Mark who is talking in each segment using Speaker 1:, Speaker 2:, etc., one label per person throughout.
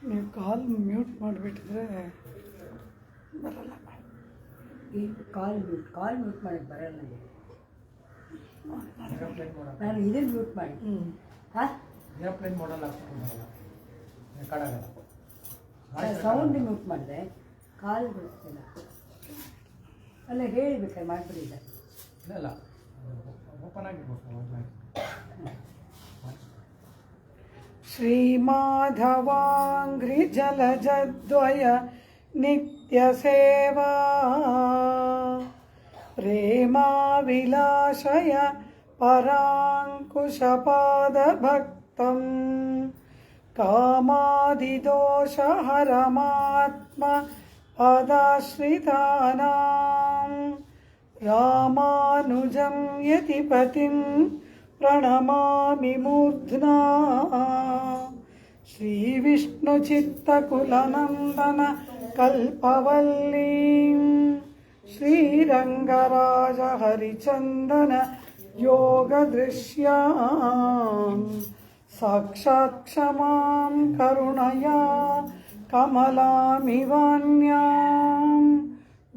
Speaker 1: ನೀವು ಕಾಲ್ ಮ್ಯೂಟ್ ಮಾಡಿಬಿಟ್ಟಿದ್ರೆ ಬರಲ್ಲ.
Speaker 2: ಈ ಕಾಲ್ ಮ್ಯೂಟ್ ಮಾಡೋಕ್ಕೆ ಬರಲ್ಲ. ನಾನು ಇದನ್ನು ಮ್ಯೂಟ್ ಮಾಡಿ ಹಾಂ
Speaker 3: ಏರೋಪ್ಲೇನ್ ಮಾಡಲ್ಲ ರೆಕಾರ್ಡ್ ಆಗಲ್ಲ.
Speaker 2: ಸೌಂಡ್ ಮ್ಯೂಟ್ ಮಾಡಿದೆ, ಕಾಲ್ ಬಿಡ್ತಿಲ್ಲ. ಅಲ್ಲ ಹೇಳಿಬೇಕಾದ್ರೆ ಮಾಡಿಬಿಡಿಲ್ಲ.
Speaker 3: ಇಲ್ಲ ಓಪನ್ ಆಗಿರ್ಬೇಕು.
Speaker 1: ಶ್ರೀಮಾಧವಾಂಘ್ರಿ ಜಲಜದ್ವಯ ನಿತ್ಯ ಸೇವಾ ಪ್ರೇಮಾ ವಿಲಾಸಯ ಪರಾಂಕುಶಪಾದ ಭಕ್ತಂ ಕಾಮಾದಿದೋಷಹರಮಾತ್ಮ ಪದಾಶ್ರಿತಾನಾಂ ರಾಮಾನುಜಂ ಯತಿಪತಿಂ ಪ್ರಣಮಾಮಿ ಮೂರ್ಧ್ನಾ ಶ್ರೀವಿಷ್ಣುಚಿತ್ತಕುಲನಂದನ ಕಲ್ಪವಲ್ಲೀಂ ಶ್ರೀರಂಗರಾಜ ಹರಿಚಂದನ ಯೋಗದೃಶ್ಯಾಂ ಸಾಕ್ಷಾತ್ ಕ್ಷಮಾಂ ಕರುಣಯಾ ಕಮಲಾಮಿವಾನ್ಯಾಂ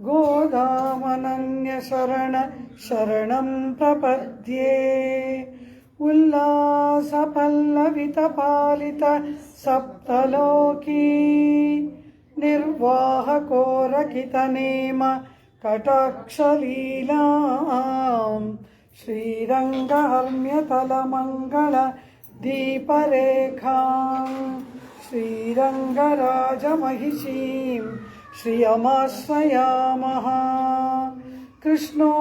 Speaker 1: ಗೋದಾಮನನ್ಯ ಶರಣಂ ಪ್ರಪದ್ಯೆ ಉಲ್ಲಾಸಪಲ್ಲವಿತಪಾಲಿತ ಸಪ್ತಲೋಕೀ ನಿರ್ವಾಹಕೋರಕಿತನೇಮ ಕಟಾಕ್ಷಲೀಲಾಂ ಶ್ರೀರಂಗಹರ್ಮ್ಯತಲಮಂಗಳ ದೀಪರೇಖಾಂ ಶ್ರೀರಂಗರಾಜಮಹಿಷೀಂ ಶ್ರಿಯಮಾಶ್ರಯಾಮಃ ಕೃಷ್ಣೋ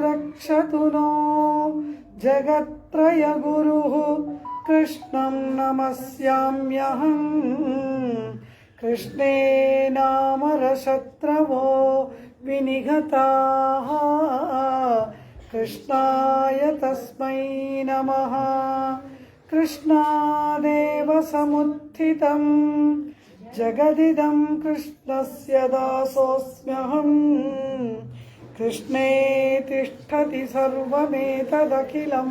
Speaker 1: ರಕ್ಷತು ನೋ ಜಗತ್ತ್ರಯಗುರುಃ ಕೃಷ್ಣಂ ನಮಸ್ಯಾಮ್ಯಹಂ ಕೃಷ್ಣೇ ನಾಮರಶತ್ರವೋ ವಿನಿಗತಾಃ ಕೃಷ್ಣಾಯ ತಸ್ಮೈ ನಮಃ ಕೃಷ್ಣಾದೇವ ಸಮುತ್ಥಿತಂ ಜಗದಿದಂ ಕೃಷ್ಣಸ್ಯ ದಾಸೋಸ್ಮ್ಯಹಂ ಕೃಷ್ಣೇ ತಿಷ್ಠತಿ ಸರ್ವಮೇತದಖಿಲಂ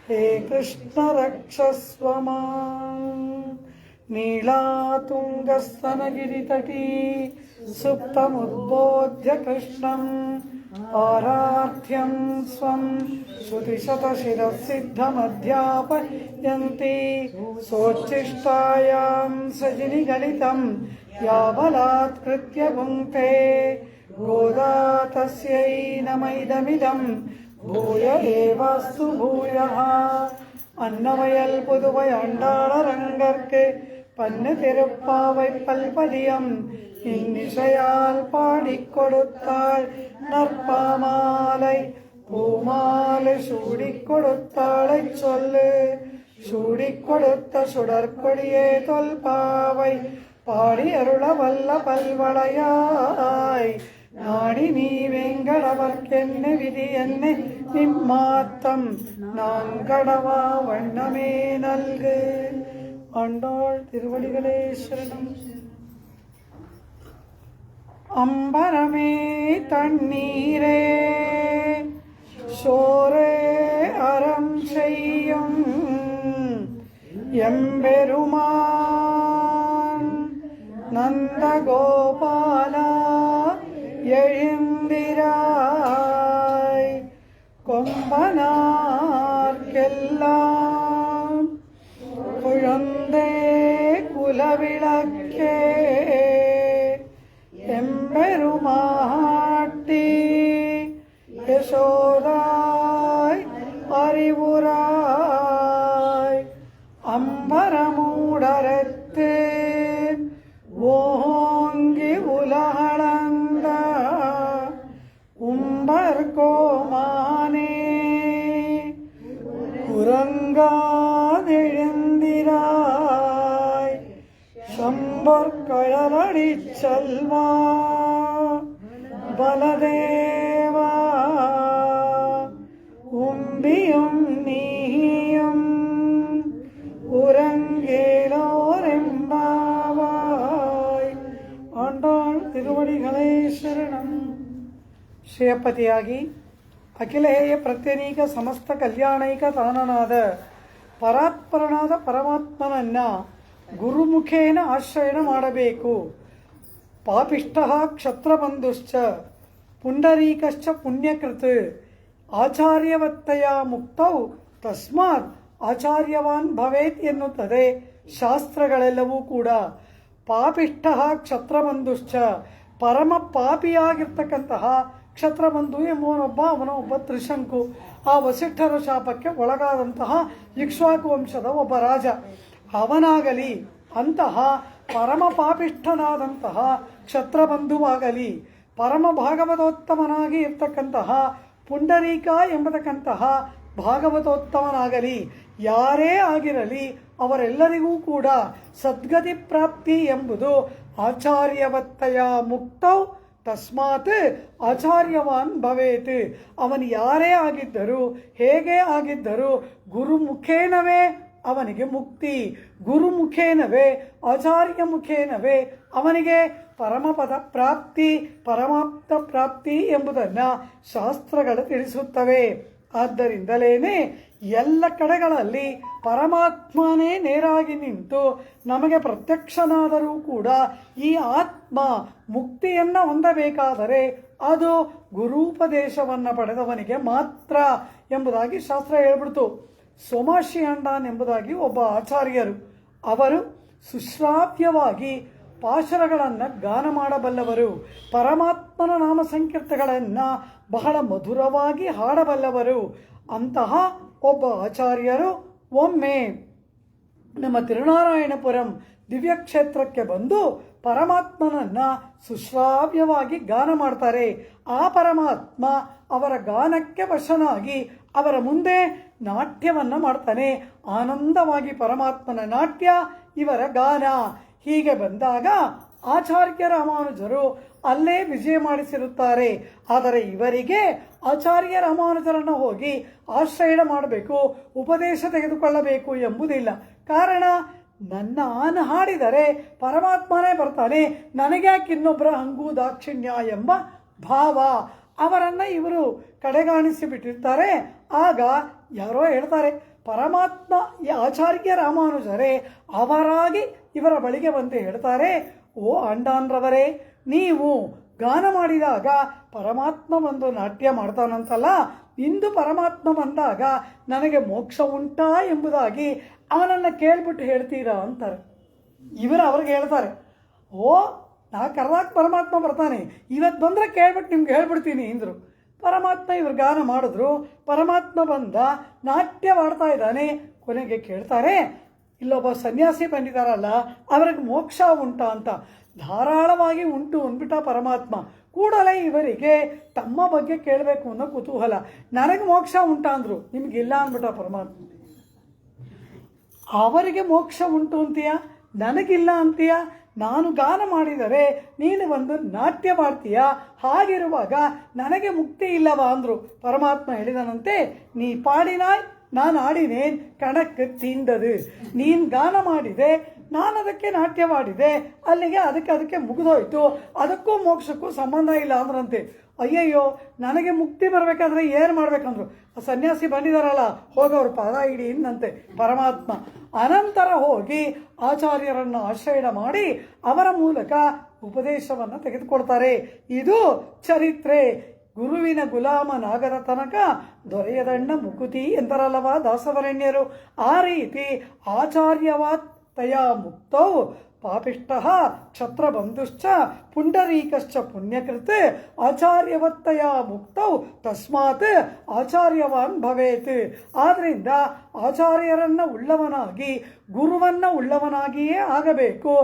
Speaker 1: ಹೇ ಕೃಷ್ಣ ರಕ್ಷಸ್ವ ಮಾಂ ನೀಳಾತುಂಗಸ್ತನಗಿರಿತಟೀ ಸುಪ್ತಮುದ್ಬೋಧ್ಯ ಕೃಷ್ಣಂ ಆರಾಧ್ಯಂ ಸ್ವಂ ಶ್ರುತಿಶತಶಿರಸಿದ್ಧಮಧ್ಯಾಪಯಂತಿ ಸೋಚ್ಚಿಷ್ಟಾಯಾಂ ಸಜಿನಿಗಲಿತಂ ಯಾಬಲಾತ್ಕೃತ್ಯ ಭುಂಕ್ತೆ ಗೋದಾ ತಸ್ಯೈ ನಮೈದಮಿದಂ ಭೂಯ ಏವಾಸ್ತು ಭೂಯಃ அன்னவயல் புதுவை அண்டாளரங்கற்கு பன்னு திருப்பாவை பல்பதியம் இன்னிசையால் பாடிக் கொடுத்தாள் நற்பாமாலை பூமாலை சூடிக் கொடுத்தாளை சொல்லு சூடிக் கொடுத்த சுடற்கொடியே தொல்பாவை பாடி அருள வல்ல பல்வளையாய் நாடி நீ வெங்கடவர்க்கென்ன விதி என்ன நிம்மாத்தம் நான் கடவா வண்ணமே நல்கு. ஆண்டாள் திருவடிகளே சரணம். அம்பரமே தண்ணீரே சோரே அறம் செய்யும் எம்பெருமான் நந்தகோபாலா எழுந்திராய் கொம்பனார்க்கெல்லாம் குழந்தே குலவிளக்கே எம்பெருமாட்டி யசோதாய் அறிவுராய் அம்பரமூடரத்து ஓங்கி உலகளந்த உம்பர் கோமானே உறங்காதெழுந்திராய் சம்பற்கழலடி செல்வா பலதேவா உம்பியும் நீயும் உறங்கேலோரெம்பாவாய். ஆண்டாள் திருவடிகளே ಶರಣಂ. ಶ್ರೇಯಪತಿಯಾಗಿ ಅಖಿಲೇಯ ಪ್ರತ್ಯನೀಕ ಸಮಸ್ತ ಕಲ್ಯಾಣೈಕ ತಾನನಾದ ಪರಾತ್ಪರನಾದ ಪರಮಾತ್ಮನನ್ನು ಗುರುಮುಖೇನ ಆಶ್ರಯಣ ಮಾಡಬೇಕು. ಪಾಪಿಷ್ಠ ಕ್ಷತ್ರಬಂಧುಶ್ಚ ಪುಂಡರೀಕಶ್ಚ ಪುಣ್ಯಕೃತ್ ಆಚಾರ್ಯವತ್ತಯ ಮುಕ್ತೌ ತಸ್ಮಾತ್ ಆಚಾರ್ಯವಾನ್ ಭವೇತ್ ಎನ್ನುತ್ತದೆ ಶಾಸ್ತ್ರಗಳೆಲ್ಲವೂ ಕೂಡ. ಪಾಪಿಷ್ಠ ಕ್ಷತ್ರಬಂಧುಶ್ಚ ಪರಮ ಪಾಪಿಯಾಗಿರ್ತಕ್ಕಂತಹ ಕ್ಷತ್ರಬಂಧು ಎಂಬುವನೊಬ್ಬ, ಅವನ ಒಬ್ಬ ತ್ರಿಶಂಕು, ಆ ವಸಿಷ್ಠರ ಶಾಪಕ್ಕೆ ಒಳಗಾದಂತಹ ಇಕ್ಷ್ವಾಕು ವಂಶದ ಒಬ್ಬ ರಾಜ. ಅವನಾಗಲಿ ಅಂತಹ ಪರಮ ಪಾಪಿಷ್ಠನಾದಂತಹ ಕ್ಷತ್ರಬಂಧುವಾಗಲಿ, ಪರಮ ಭಾಗವತೋತ್ತಮನಾಗಿ ಇರ್ತಕ್ಕಂತಹ ಪುಂಡರೀಕ ಎಂಬತಕ್ಕಂತಹ ಭಾಗವತೋತ್ತಮನಾಗಲಿ, ಯಾರೇ ಆಗಿರಲಿ ಅವರೆಲ್ಲರಿಗೂ ಕೂಡ ಸದ್ಗತಿ ಪ್ರಾಪ್ತಿ ಎಂಬುದು ಆಚಾರ್ಯವತ್ತಯ ಮುಕ್ತೌ ತಸ್ಮಾತ್ ಆಚಾರ್ಯವಾನ್ ಭವೇತ್. ಅವನು ಯಾರೇ ಆಗಿದ್ದರೂ ಹೇಗೆ ಆಗಿದ್ದರೂ ಗುರುಮುಖೇನವೇ ಅವನಿಗೆ ಮುಕ್ತಿ, ಗುರುಮುಖೇನವೇ ಆಚಾರ್ಯ ಮುಖೇನವೇ ಅವನಿಗೆ ಪರಮಪದ ಪ್ರಾಪ್ತಿ, ಪರಮಾಪ್ತ ಪ್ರಾಪ್ತಿ ಎಂಬುದನ್ನು ಶಾಸ್ತ್ರಗಳು ತಿಳಿಸುತ್ತವೆ. ಆದ್ದರಿಂದಲೇ ಎಲ್ಲ ಕಡೆಗಳಲ್ಲಿ ಪರಮಾತ್ಮನೇ ನೇರಾಗಿ ನಿಂತು ನಮಗೆ ಪ್ರತ್ಯಕ್ಷನಾದರೂ ಕೂಡ ಈ ಆತ್ಮ ಮುಕ್ತಿಯನ್ನು ಹೊಂದಬೇಕಾದರೆ ಅದು ಗುರೂಪದೇಶವನ್ನು ಪಡೆದವನಿಗೆ ಮಾತ್ರ ಎಂಬುದಾಗಿ ಶಾಸ್ತ್ರ ಹೇಳ್ಬಿಡ್ತು. ಸೋಮಾಶ್ರಿಯಾಂಡಾನ್ ಎಂಬುದಾಗಿ ಒಬ್ಬ ಆಚಾರ್ಯರು, ಅವರು ಸುಶ್ರಾವ್ಯವಾಗಿ ಪಾಶರಗಳನ್ನು ಗಾನ ಮಾಡಬಲ್ಲವರು, ಪರಮಾತ್ಮನ ನಾಮ ಸಂಕೀರ್ತಗಳನ್ನು ಬಹಳ ಮಧುರವಾಗಿ ಹಾಡಬಲ್ಲವರು. ಅಂತಹ ಒಬ್ಬ ಆಚಾರ್ಯರು ಒಮ್ಮೆ ನಮ್ಮ ತಿರುನಾರಾಯಣಪುರಂ ದಿವ್ಯಕ್ಷೇತ್ರಕ್ಕೆ ಬಂದು ಪರಮಾತ್ಮನನ್ನು ಸುಶ್ರಾವ್ಯವಾಗಿ ಗಾನ ಮಾಡ್ತಾರೆ. ಆ ಪರಮಾತ್ಮ ಅವರ ಗಾನಕ್ಕೆ ವಶನಾಗಿ ಅವರ ಮುಂದೆ ನಾಟ್ಯವನ್ನು ಮಾಡ್ತಾನೆ. ಆನಂದವಾಗಿ ಪರಮಾತ್ಮನ ನಾಟ್ಯ, ಇವರ ಗಾನ. ಹೀಗೆ ಬಂದಾಗ ಆಚಾರ್ಯ ರಾಮಾನುಜರು ಅಲ್ಲೇ ವಿಜಯ ಮಾಡಿಸಿರುತ್ತಾರೆ. ಆದರೆ ಇವರಿಗೆ ಆಚಾರ್ಯ ರಾಮಾನುಜರನ್ನು ಹೋಗಿ ಆಶ್ರಯಣ ಮಾಡಬೇಕು, ಉಪದೇಶ ತೆಗೆದುಕೊಳ್ಳಬೇಕು ಎಂಬುದಿಲ್ಲ. ಕಾರಣ, ನಾನು ಹಾಡಿದರೆ ಪರಮಾತ್ಮನೇ ಬರ್ತಾನೆ, ನನಗ್ಯಾಕೆ ಇನ್ನೊಬ್ಬರ ಹಂಗು ದಾಕ್ಷಿಣ್ಯ ಎಂಬ ಭಾವ ಅವರನ್ನು ಇವರು ಕಡೆಗಾಣಿಸಿ ಬಿಟ್ಟಿರ್ತಾರೆ. ಆಗ ಯಾರೋ ಹೇಳ್ತಾರೆ, ಪರಮಾತ್ಮ ಈ ಆಚಾರ್ಯ ರಾಮಾನುಜರೇ ಅವರಾಗಿ ಇವರ ಬಳಿಗೆ ಬಂದು ಹೇಳ್ತಾರೆ, ಓ ಆಂಡಾನ್ರವರೇ, ನೀವು ಗಾನ ಮಾಡಿದಾಗ ಪರಮಾತ್ಮ ಬಂದು ನಾಟ್ಯ ಮಾಡ್ತಾನಂತಲ್ಲ, ಇಂದು ಪರಮಾತ್ಮ ಬಂದಾಗ ನನಗೆ ಮೋಕ್ಷ ಉಂಟಾ ಎಂಬುದಾಗಿ ಅವನನ್ನು ಕೇಳ್ಬಿಟ್ಟು ಹೇಳ್ತೀರಾ ಅಂತಾರೆ. ಇವರು ಅವ್ರಿಗೆ ಹೇಳ್ತಾರೆ, ಓ ನಾ ಕರೆದಾಗ ಪರಮಾತ್ಮ ಬರ್ತಾನೆ, ಇವತ್ತು ಬಂದರೆ ಕೇಳ್ಬಿಟ್ಟು ನಿಮ್ಗೆ ಹೇಳ್ಬಿಡ್ತೀನಿ ಅಂದರು. ಪರಮಾತ್ಮ ಇವರು ಗಾನ ಮಾಡಿದ್ರು, ಪರಮಾತ್ಮ ಬಂದ ನಾಟ್ಯವಾಡ್ತಾ ಇದ್ದಾನೆ. ಕೊನೆಗೆ ಕೇಳ್ತಾರೆ, ಇಲ್ಲೊಬ್ಬ ಸನ್ಯಾಸಿ ಬಂದಿದ್ದಾರಲ್ಲ ಅವರಿಗೆ ಮೋಕ್ಷ ಉಂಟಾ ಅಂತ. ಧಾರಾಳವಾಗಿ ಉಂಟು ಅಂದ್ಬಿಟ್ಟ ಪರಮಾತ್ಮ. ಕೂಡಲೇ ಇವರಿಗೆ ತಮ್ಮ ಬಗ್ಗೆ ಕೇಳಬೇಕು ಅನ್ನೋ ಕುತೂಹಲ. ನನಗೆ ಮೋಕ್ಷ ಉಂಟಾ ಅಂದರು, ನಿಮಗಿಲ್ಲ ಅಂದ್ಬಿಟ್ಟ ಪರಮಾತ್ಮ. ಅವರಿಗೆ ಮೋಕ್ಷ ಉಂಟು ಅಂತೀಯ, ನನಗಿಲ್ಲ ಅಂತೀಯ, ನಾನು ಗಾನ ಮಾಡಿದರೆ ನೀನು ಒಂದು ನಾಟ್ಯ ಮಾಡ್ತೀಯ, ಹಾಗಿರುವಾಗ ನನಗೆ ಮುಕ್ತಿ ಇಲ್ಲವಾ ಅಂದರು. ಪರಮಾತ್ಮ ಹೇಳಿದನಂತೆ, ನೀ ಪಾಡಿನಾಯ್ ನಾನು ಆಡಿನೇನ್ ಕಣಕ್ಕೆ ತಿಂದದು. ನೀನು ಗಾನ ಮಾಡಿದೆ, ನಾನು ಅದಕ್ಕೆ ನಾಟ್ಯ ಮಾಡಿದೆ, ಅಲ್ಲಿಗೆ ಅದಕ್ಕೆ ಮುಗಿದೋಯ್ತು, ಅದಕ್ಕೂ ಮೋಕ್ಷಕ್ಕೂ ಸಂಬಂಧ ಇಲ್ಲ ಅಂದ್ರಂತೆ. ಅಯ್ಯಯ್ಯೋ, ನನಗೆ ಮುಕ್ತಿ ಬರಬೇಕಾದ್ರೆ ಏನು ಮಾಡ್ಬೇಕಂದ್ರು. ಸನ್ಯಾಸಿ ಬಂದಿದ್ದಾರಲ್ಲ, ಹೋಗೋರು ಪಾದ ಹಿಡಿ ಇನ್ನಂತೆ ಪರಮಾತ್ಮ. ಅನಂತರ ಹೋಗಿ ಆಚಾರ್ಯರನ್ನು ಆಶ್ರಯ ಮಾಡಿ ಅವರ ಮೂಲಕ ಉಪದೇಶವನ್ನು ತೆಗೆದುಕೊಳ್ತಾರೆ. ಇದು ಚರಿತ್ರೆ. ಗುರುವಿನ ಗುಲಾಮನಾಗದ ತನಕ ದೊರೆಯದಣ್ಣ ಮುಕುತಿ ಎಂತಾರಲ್ಲವ ದಾಸವರಣ್ಯರು. ಆ ರೀತಿ ಆಚಾರ್ಯವಾತ್ ತಯ ಮುಕ್ತೌ ಪಾಪಿಷ್ಠ ಕ್ಷತ್ರಬಂಧುಶ್ಚ ಪುಂಡರೀಕಶ್ಚ ಪುಣ್ಯಕೃತ್ ಆಚಾರ್ಯವತ್ತಯ ಮುಕ್ತೌ ತಸ್ಮಾತ್ ಆಚಾರ್ಯವಾನ್ ಭವೇತ್. ಆದ್ದರಿಂದ ಆಚಾರ್ಯರನ್ನು ಉಳ್ಳವನಾಗಿ ಗುರುವನ್ನು ಉಳ್ಳವನಾಗಿಯೇ ಆಗಬೇಕು.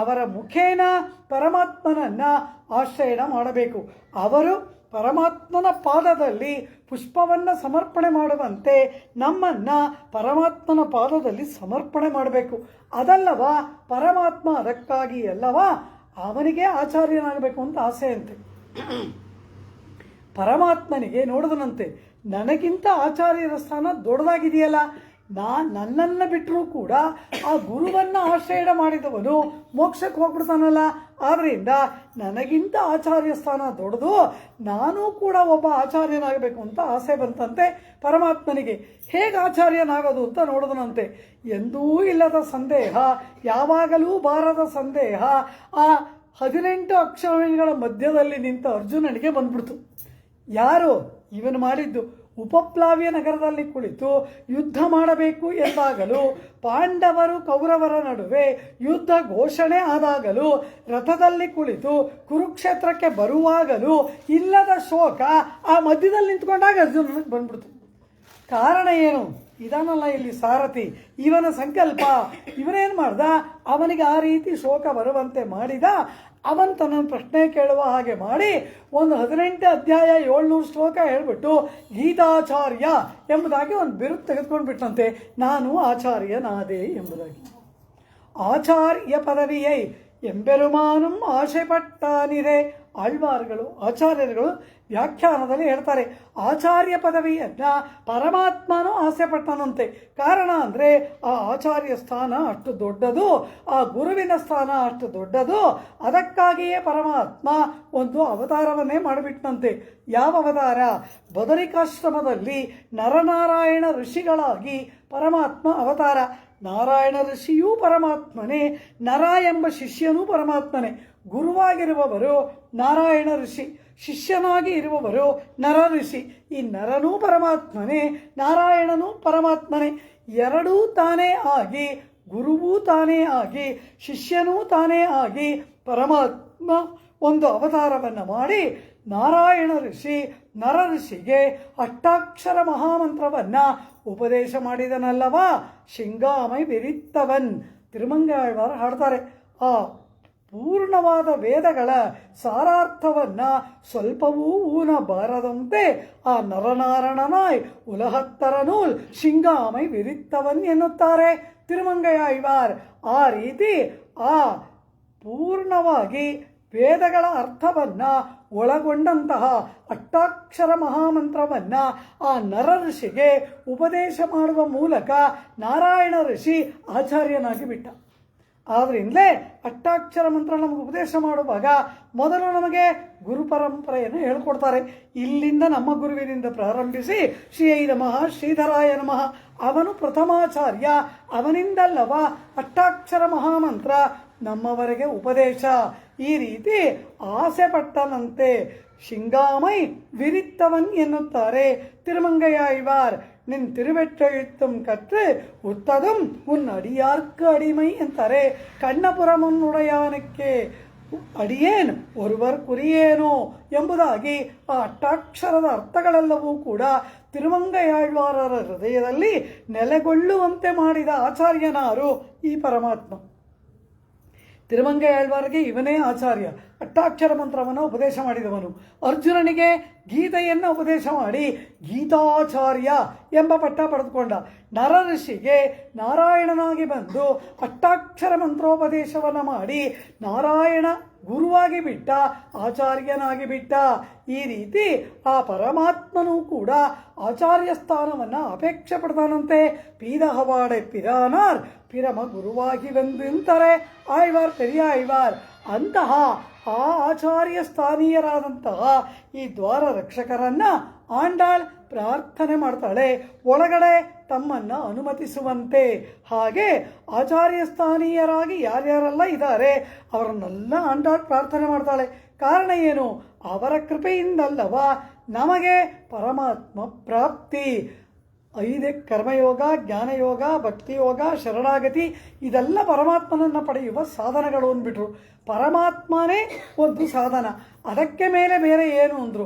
Speaker 1: ಅವರ ಮುಖೇನ ಪರಮಾತ್ಮನನ್ನು ಆಶ್ರಯಣ ಮಾಡಬೇಕು. ಅವರು ಪರಮಾತ್ಮನ ಪಾದದಲ್ಲಿ ಪುಷ್ಪವನ್ನು ಸಮರ್ಪಣೆ ಮಾಡುವಂತೆ ನಮ್ಮನ್ನು ಪರಮಾತ್ಮನ ಪಾದದಲ್ಲಿ ಸಮರ್ಪಣೆ ಮಾಡಬೇಕು. ಅದಲ್ಲವಾ ಪರಮಾತ್ಮ ಅದಕ್ಕಾಗಿ ಅಲ್ಲವಾ ಅವನಿಗೆ ಆಚಾರ್ಯನಾಗಬೇಕು ಅಂತ ಆಸೆ ಅಂತೆ. ಪರಮಾತ್ಮನಿಗೆ ನೋಡಿದನಂತೆ, ನನಗಿಂತ ಆಚಾರ್ಯರ ಸ್ಥಾನ ದೊಡ್ಡದಾಗಿದೆಯಲ್ಲ, ನನ್ನನ್ನು ಬಿಟ್ಟರೂ ಕೂಡ ಆ ಗುರುವನ್ನು ಆಶ್ರಯ ಮಾಡಿದವನು ಮೋಕ್ಷಕ್ಕೆ ಹೋಗ್ಬಿಡ್ತಾನಲ್ಲ. ಆದ್ದರಿಂದ ನನಗಿಂತ ಆಚಾರ್ಯ ಸ್ಥಾನ ದೊಡ್ಡದು, ನಾನೂ ಕೂಡ ಒಬ್ಬ ಆಚಾರ್ಯನಾಗಬೇಕು ಅಂತ ಆಸೆ ಬಂತಂತೆ ಪರಮಾತ್ಮನಿಗೆ. ಹೇಗೆ ಆಚಾರ್ಯನಾಗೋದು ಅಂತ ನೋಡಿದನಂತೆ. ಎಂದೂ ಇಲ್ಲದ ಸಂದೇಹ, ಯಾವಾಗಲೂ ಬಾರದ ಸಂದೇಹ ಆ 18 ಅಕ್ಷರಗಳ ಮಧ್ಯದಲ್ಲಿ ನಿಂತ ಅರ್ಜುನನಿಗೆ ಬಂದ್ಬಿಡ್ತು. ಯಾರು ಇವನು ಮಾಡಿದ್ದು? ಉಪಪ್ಲಾವ್ಯ ನಗರದಲ್ಲಿ ಕುಳಿತು ಯುದ್ಧ ಮಾಡಬೇಕು ಎಂದಾಗಲೂ, ಪಾಂಡವರು ಕೌರವರ ನಡುವೆ ಯುದ್ಧ ಘೋಷಣೆ ಆದಾಗಲೂ, ರಥದಲ್ಲಿ ಕುಳಿತು ಕುರುಕ್ಷೇತ್ರಕ್ಕೆ ಬರುವಾಗಲೂ ಇಲ್ಲದ ಶೋಕ ಆ ಮಧ್ಯದಲ್ಲಿ ನಿಂತ್ಕೊಂಡಾಗ ಅರ್ಜುನನಿಗೆ ಬಂದ್ಬಿಡ್ತು. ಕಾರಣ ಏನು? ಇದನ್ನಲ್ಲ ಇಲ್ಲಿ ಸಾರಥಿ, ಇವನ ಸಂಕಲ್ಪ. ಇವನೇನು ಮಾಡ್ದ? ಅವನಿಗೆ ಆ ರೀತಿ ಶೋಕ ಬರುವಂತೆ ಮಾಡಿದ. ಅವನು ತನ್ನನ್ನು ಪ್ರಶ್ನೆ ಕೇಳುವ ಹಾಗೆ ಮಾಡಿ ಒಂದು 18 ಅಧ್ಯಾಯ 700 ಶ್ಲೋಕ ಹೇಳ್ಬಿಟ್ಟು ಗೀತಾಚಾರ್ಯ ಎಂಬುದಾಗಿ ಒಂದು ಬಿರುದು ತೆಗೆದುಕೊಂಡು ಬಿಟ್ಟಂತೆ, ನಾನು ಆಚಾರ್ಯನಾದೆ ಎಂಬುದಾಗಿ. ಆಚಾರ್ಯ ಪದವಿಯೈ ಎಂಬೆರುಮಾನುಂ ಆಶೆಪಟ್ಟಾನಿದೆ. ಆಳ್ವಾರ್ಗಳು, ಆಚಾರ್ಯರುಗಳು ವ್ಯಾಖ್ಯಾನದಲ್ಲಿ ಹೇಳ್ತಾರೆ, ಆಚಾರ್ಯ ಪದವಿಯನ್ನು ಪರಮಾತ್ಮನೂ ಆಸೆ ಪಟ್ಟನಂತೆ. ಕಾರಣ ಅಂದರೆ ಆ ಆಚಾರ್ಯ ಸ್ಥಾನ ಅಷ್ಟು ದೊಡ್ಡದು, ಆ ಗುರುವಿನ ಸ್ಥಾನ ಅಷ್ಟು ದೊಡ್ಡದು. ಅದಕ್ಕಾಗಿಯೇ ಪರಮಾತ್ಮ ಒಂದು ಅವತಾರವನ್ನೇ ಮಾಡಿಬಿಟ್ಟನಂತೆ. ಯಾವ ಅವತಾರ? ಬದರಿಕಾಶ್ರಮದಲ್ಲಿ ನರನಾರಾಯಣ ಋಷಿಗಳಾಗಿ ಪರಮಾತ್ಮ ಅವತಾರ. ನಾರಾಯಣ ಋಷಿಯೂ ಪರಮಾತ್ಮನೇ, ನರ ಎಂಬ ಶಿಷ್ಯನೂ ಪರಮಾತ್ಮನೇ. ಗುರುವಾಗಿರುವವರು ನಾರಾಯಣ ಋಷಿ, ಶಿಷ್ಯನಾಗಿ ಇರುವವರು ನರ ಋಷಿ. ಈ ನರನೂ ಪರಮಾತ್ಮನೇ, ನಾರಾಯಣನೂ ಪರಮಾತ್ಮನೇ. ಎರಡೂ ತಾನೇ ಆಗಿ, ಗುರುವೂ ತಾನೇ ಆಗಿ, ಶಿಷ್ಯನೂ ತಾನೇ ಆಗಿ ಪರಮಾತ್ಮ ಒಂದು ಅವತಾರವನ್ನು ಮಾಡಿ ನಾರಾಯಣ ಋಷಿ ನರ ಋಷಿಗೆ ಅಷ್ಟಾಕ್ಷರ ಮಹಾಮಂತ್ರವನ್ನು ಉಪದೇಶ ಮಾಡಿದನಲ್ಲವಾ. ಶಿಂಗಾಮೈ ವಿರಿತ್ತವನ್ ತಿರುಮಂಗಾಳ್ವಾರ ಹಾಡ್ತಾರೆ. ಆ ಪೂರ್ಣವಾದ ವೇದಗಳ ಸಾರಾರ್ಥವನ್ನು ಸ್ವಲ್ಪವೂ ಊನಬಾರದಂತೆ ಆ ನರನಾರಾಯಣನಾಯ್ ಉಲಹತ್ತರ ನೂಲ್ ಶಿಂಗಾಮೈ ವಿರಿತ್ತವನ್ ಎನ್ನುತ್ತಾರೆ ತಿರುಮಂಗಯಾಳ್ವಾರ್. ಆ ರೀತಿ ಆ ಪೂರ್ಣವಾಗಿ ವೇದಗಳ ಅರ್ಥವನ್ನು ಒಳಗೊಂಡಂತಹ ಅಷ್ಟಾಕ್ಷರ ಮಹಾಮಂತ್ರವನ್ನು ಆ ನರ ಋಷಿಗೆ ಉಪದೇಶ ಮಾಡುವ ಮೂಲಕ ನಾರಾಯಣ ಋಷಿ ಆಚಾರ್ಯನಾಗಿ ಬಿಟ್ಟ. ಆದ್ದರಿಂದಲೇ ಅಷ್ಟಾಕ್ಷರ ಮಂತ್ರ ನಮಗೆ ಉಪದೇಶ ಮಾಡುವಾಗ ಮೊದಲು ನಮಗೆ ಗುರು ಪರಂಪರೆಯನ್ನು ಹೇಳ್ಕೊಡ್ತಾರೆ. ಇಲ್ಲಿಂದ ನಮ್ಮ ಗುರುವಿನಿಂದ ಪ್ರಾರಂಭಿಸಿ ಶ್ರೀ ನಮಃ ಶ್ರೀಧರಾಯ ನಮಃ, ಅವನು ಪ್ರಥಮಾಚಾರ್ಯ, ಅವನಿಂದಲ್ಲವ ಅಷ್ಟಾಕ್ಷರ ಮಹಾಮಂತ್ರ ನಮ್ಮವರೆಗೆ ಉಪದೇಶ. ಈ ರೀತಿ ಆಸೆ ಪಟ್ಟನಂತೆ ಶಿಂಗಾಮೈ ವಿರಿತ್ತವನ್ ಎನ್ನುತ್ತಾರೆ ತಿರುಮಂಗಯಾಳ್ವಾರ್. ನಿನ್ ತಿರುವೆಟ್ಟೆழுத்தும் கற்று உத்ததும் உன் அடியார்க்கு அடிமை ಅಂತಾರೆ. ಕಣ್ಣಪುರಮನ್ನುಡೆಯಾನಕ್ಕೆ ಅಡಿಯೇನ್ ಒರುವರ್ ಕುರಿಯೇನೋ ಎಂಬುದಾಗಿ ಆ ಅಷ್ಟಾಕ್ಷರದ ಅರ್ಥಗಳೆಲ್ಲವೂ ಕೂಡ ತಿರುಮಂಗಯಾಳ್ವಾರರ ಹೃದಯದಲ್ಲಿ ನೆಲೆಗೊಳ್ಳುವಂತೆ ಮಾಡಿದ ಆಚಾರ್ಯನಾರು ಈ ಪರಮಾತ್ಮ. ತಿರುಮಂಗಯಾಳ್ವಾರ್ಗೆ ಇವನೇ ಆಚಾರ್ಯ, ಅಷ್ಟಾಕ್ಷರ ಮಂತ್ರವನ್ನು ಉಪದೇಶ ಮಾಡಿದವನು. ಅರ್ಜುನನಿಗೆ ಗೀತೆಯನ್ನು ಉಪದೇಶ ಮಾಡಿ ಗೀತಾಚಾರ್ಯ ಎಂಬ ಪಟ್ಟ ಪಡೆದುಕೊಂಡ. ನರ ಋಷಿಗೆ ನಾರಾಯಣನಾಗಿ ಬಂದು ಅಷ್ಟಾಕ್ಷರ ಮಂತ್ರೋಪದೇಶವನ್ನು ಮಾಡಿ ನಾರಾಯಣ ಗುರುವಾಗಿ ಬಿಟ್ಟ, ಆಚಾರ್ಯನಾಗಿ ಬಿಟ್ಟ. ಈ ರೀತಿ ಆ ಪರಮಾತ್ಮನೂ ಕೂಡ ಆಚಾರ್ಯ ಸ್ಥಾನವನ್ನು ಅಪೇಕ್ಷೆ ಪಡ್ತಾನಂತೆ. ಪೀದಹವಾಡೆ ಪಿರಾನಾರ್ ಪಿರಮ ಗುರುವಾಗಿ ಬಂದಂತಾರೆ ಆಳ್ವಾರ್ ಪೆರಿಯಾಳ್ವಾರ್. ಅಂತಹ ಆ ಆಚಾರ್ಯ ಸ್ಥಾನೀಯರಾದಂತಹ ಈ ದ್ವಾರ ರಕ್ಷಕರನ್ನು ಆಂಡಾಳ್ ಪ್ರಾರ್ಥನೆ ಮಾಡ್ತಾಳೆ, ಒಳಗಡೆ ತಮ್ಮನ್ನು ಅನುಮತಿಸುವಂತೆ. ಹಾಗೆ ಆಚಾರ್ಯ ಸ್ಥಾನೀಯರಾಗಿ ಯಾರ್ಯಾರೆಲ್ಲ ಇದ್ದಾರೆ ಅವರನ್ನೆಲ್ಲ ಆಂಡಾಳ್ ಪ್ರಾರ್ಥನೆ ಮಾಡ್ತಾಳೆ. ಕಾರಣ ಏನು? ಅವರ ಕೃಪೆಯಿಂದಲ್ಲವ ನಮಗೆ ಪರಮಾತ್ಮ ಪ್ರಾಪ್ತಿ. 5 ಕರ್ಮಯೋಗ, ಜ್ಞಾನಯೋಗ, ಭಕ್ತಿಯೋಗ, ಶರಣಾಗತಿ ಇದೆಲ್ಲ ಪರಮಾತ್ಮನನ್ನು ಪಡೆಯುವ ಸಾಧನಗಳು ಅಂದ್ಬಿಟ್ರು. ಪರಮಾತ್ಮನೇ ಒಂದು ಸಾಧನ, ಅದಕ್ಕೆ ಮೇಲೆ ಬೇರೆ ಏನು ಅಂದರು?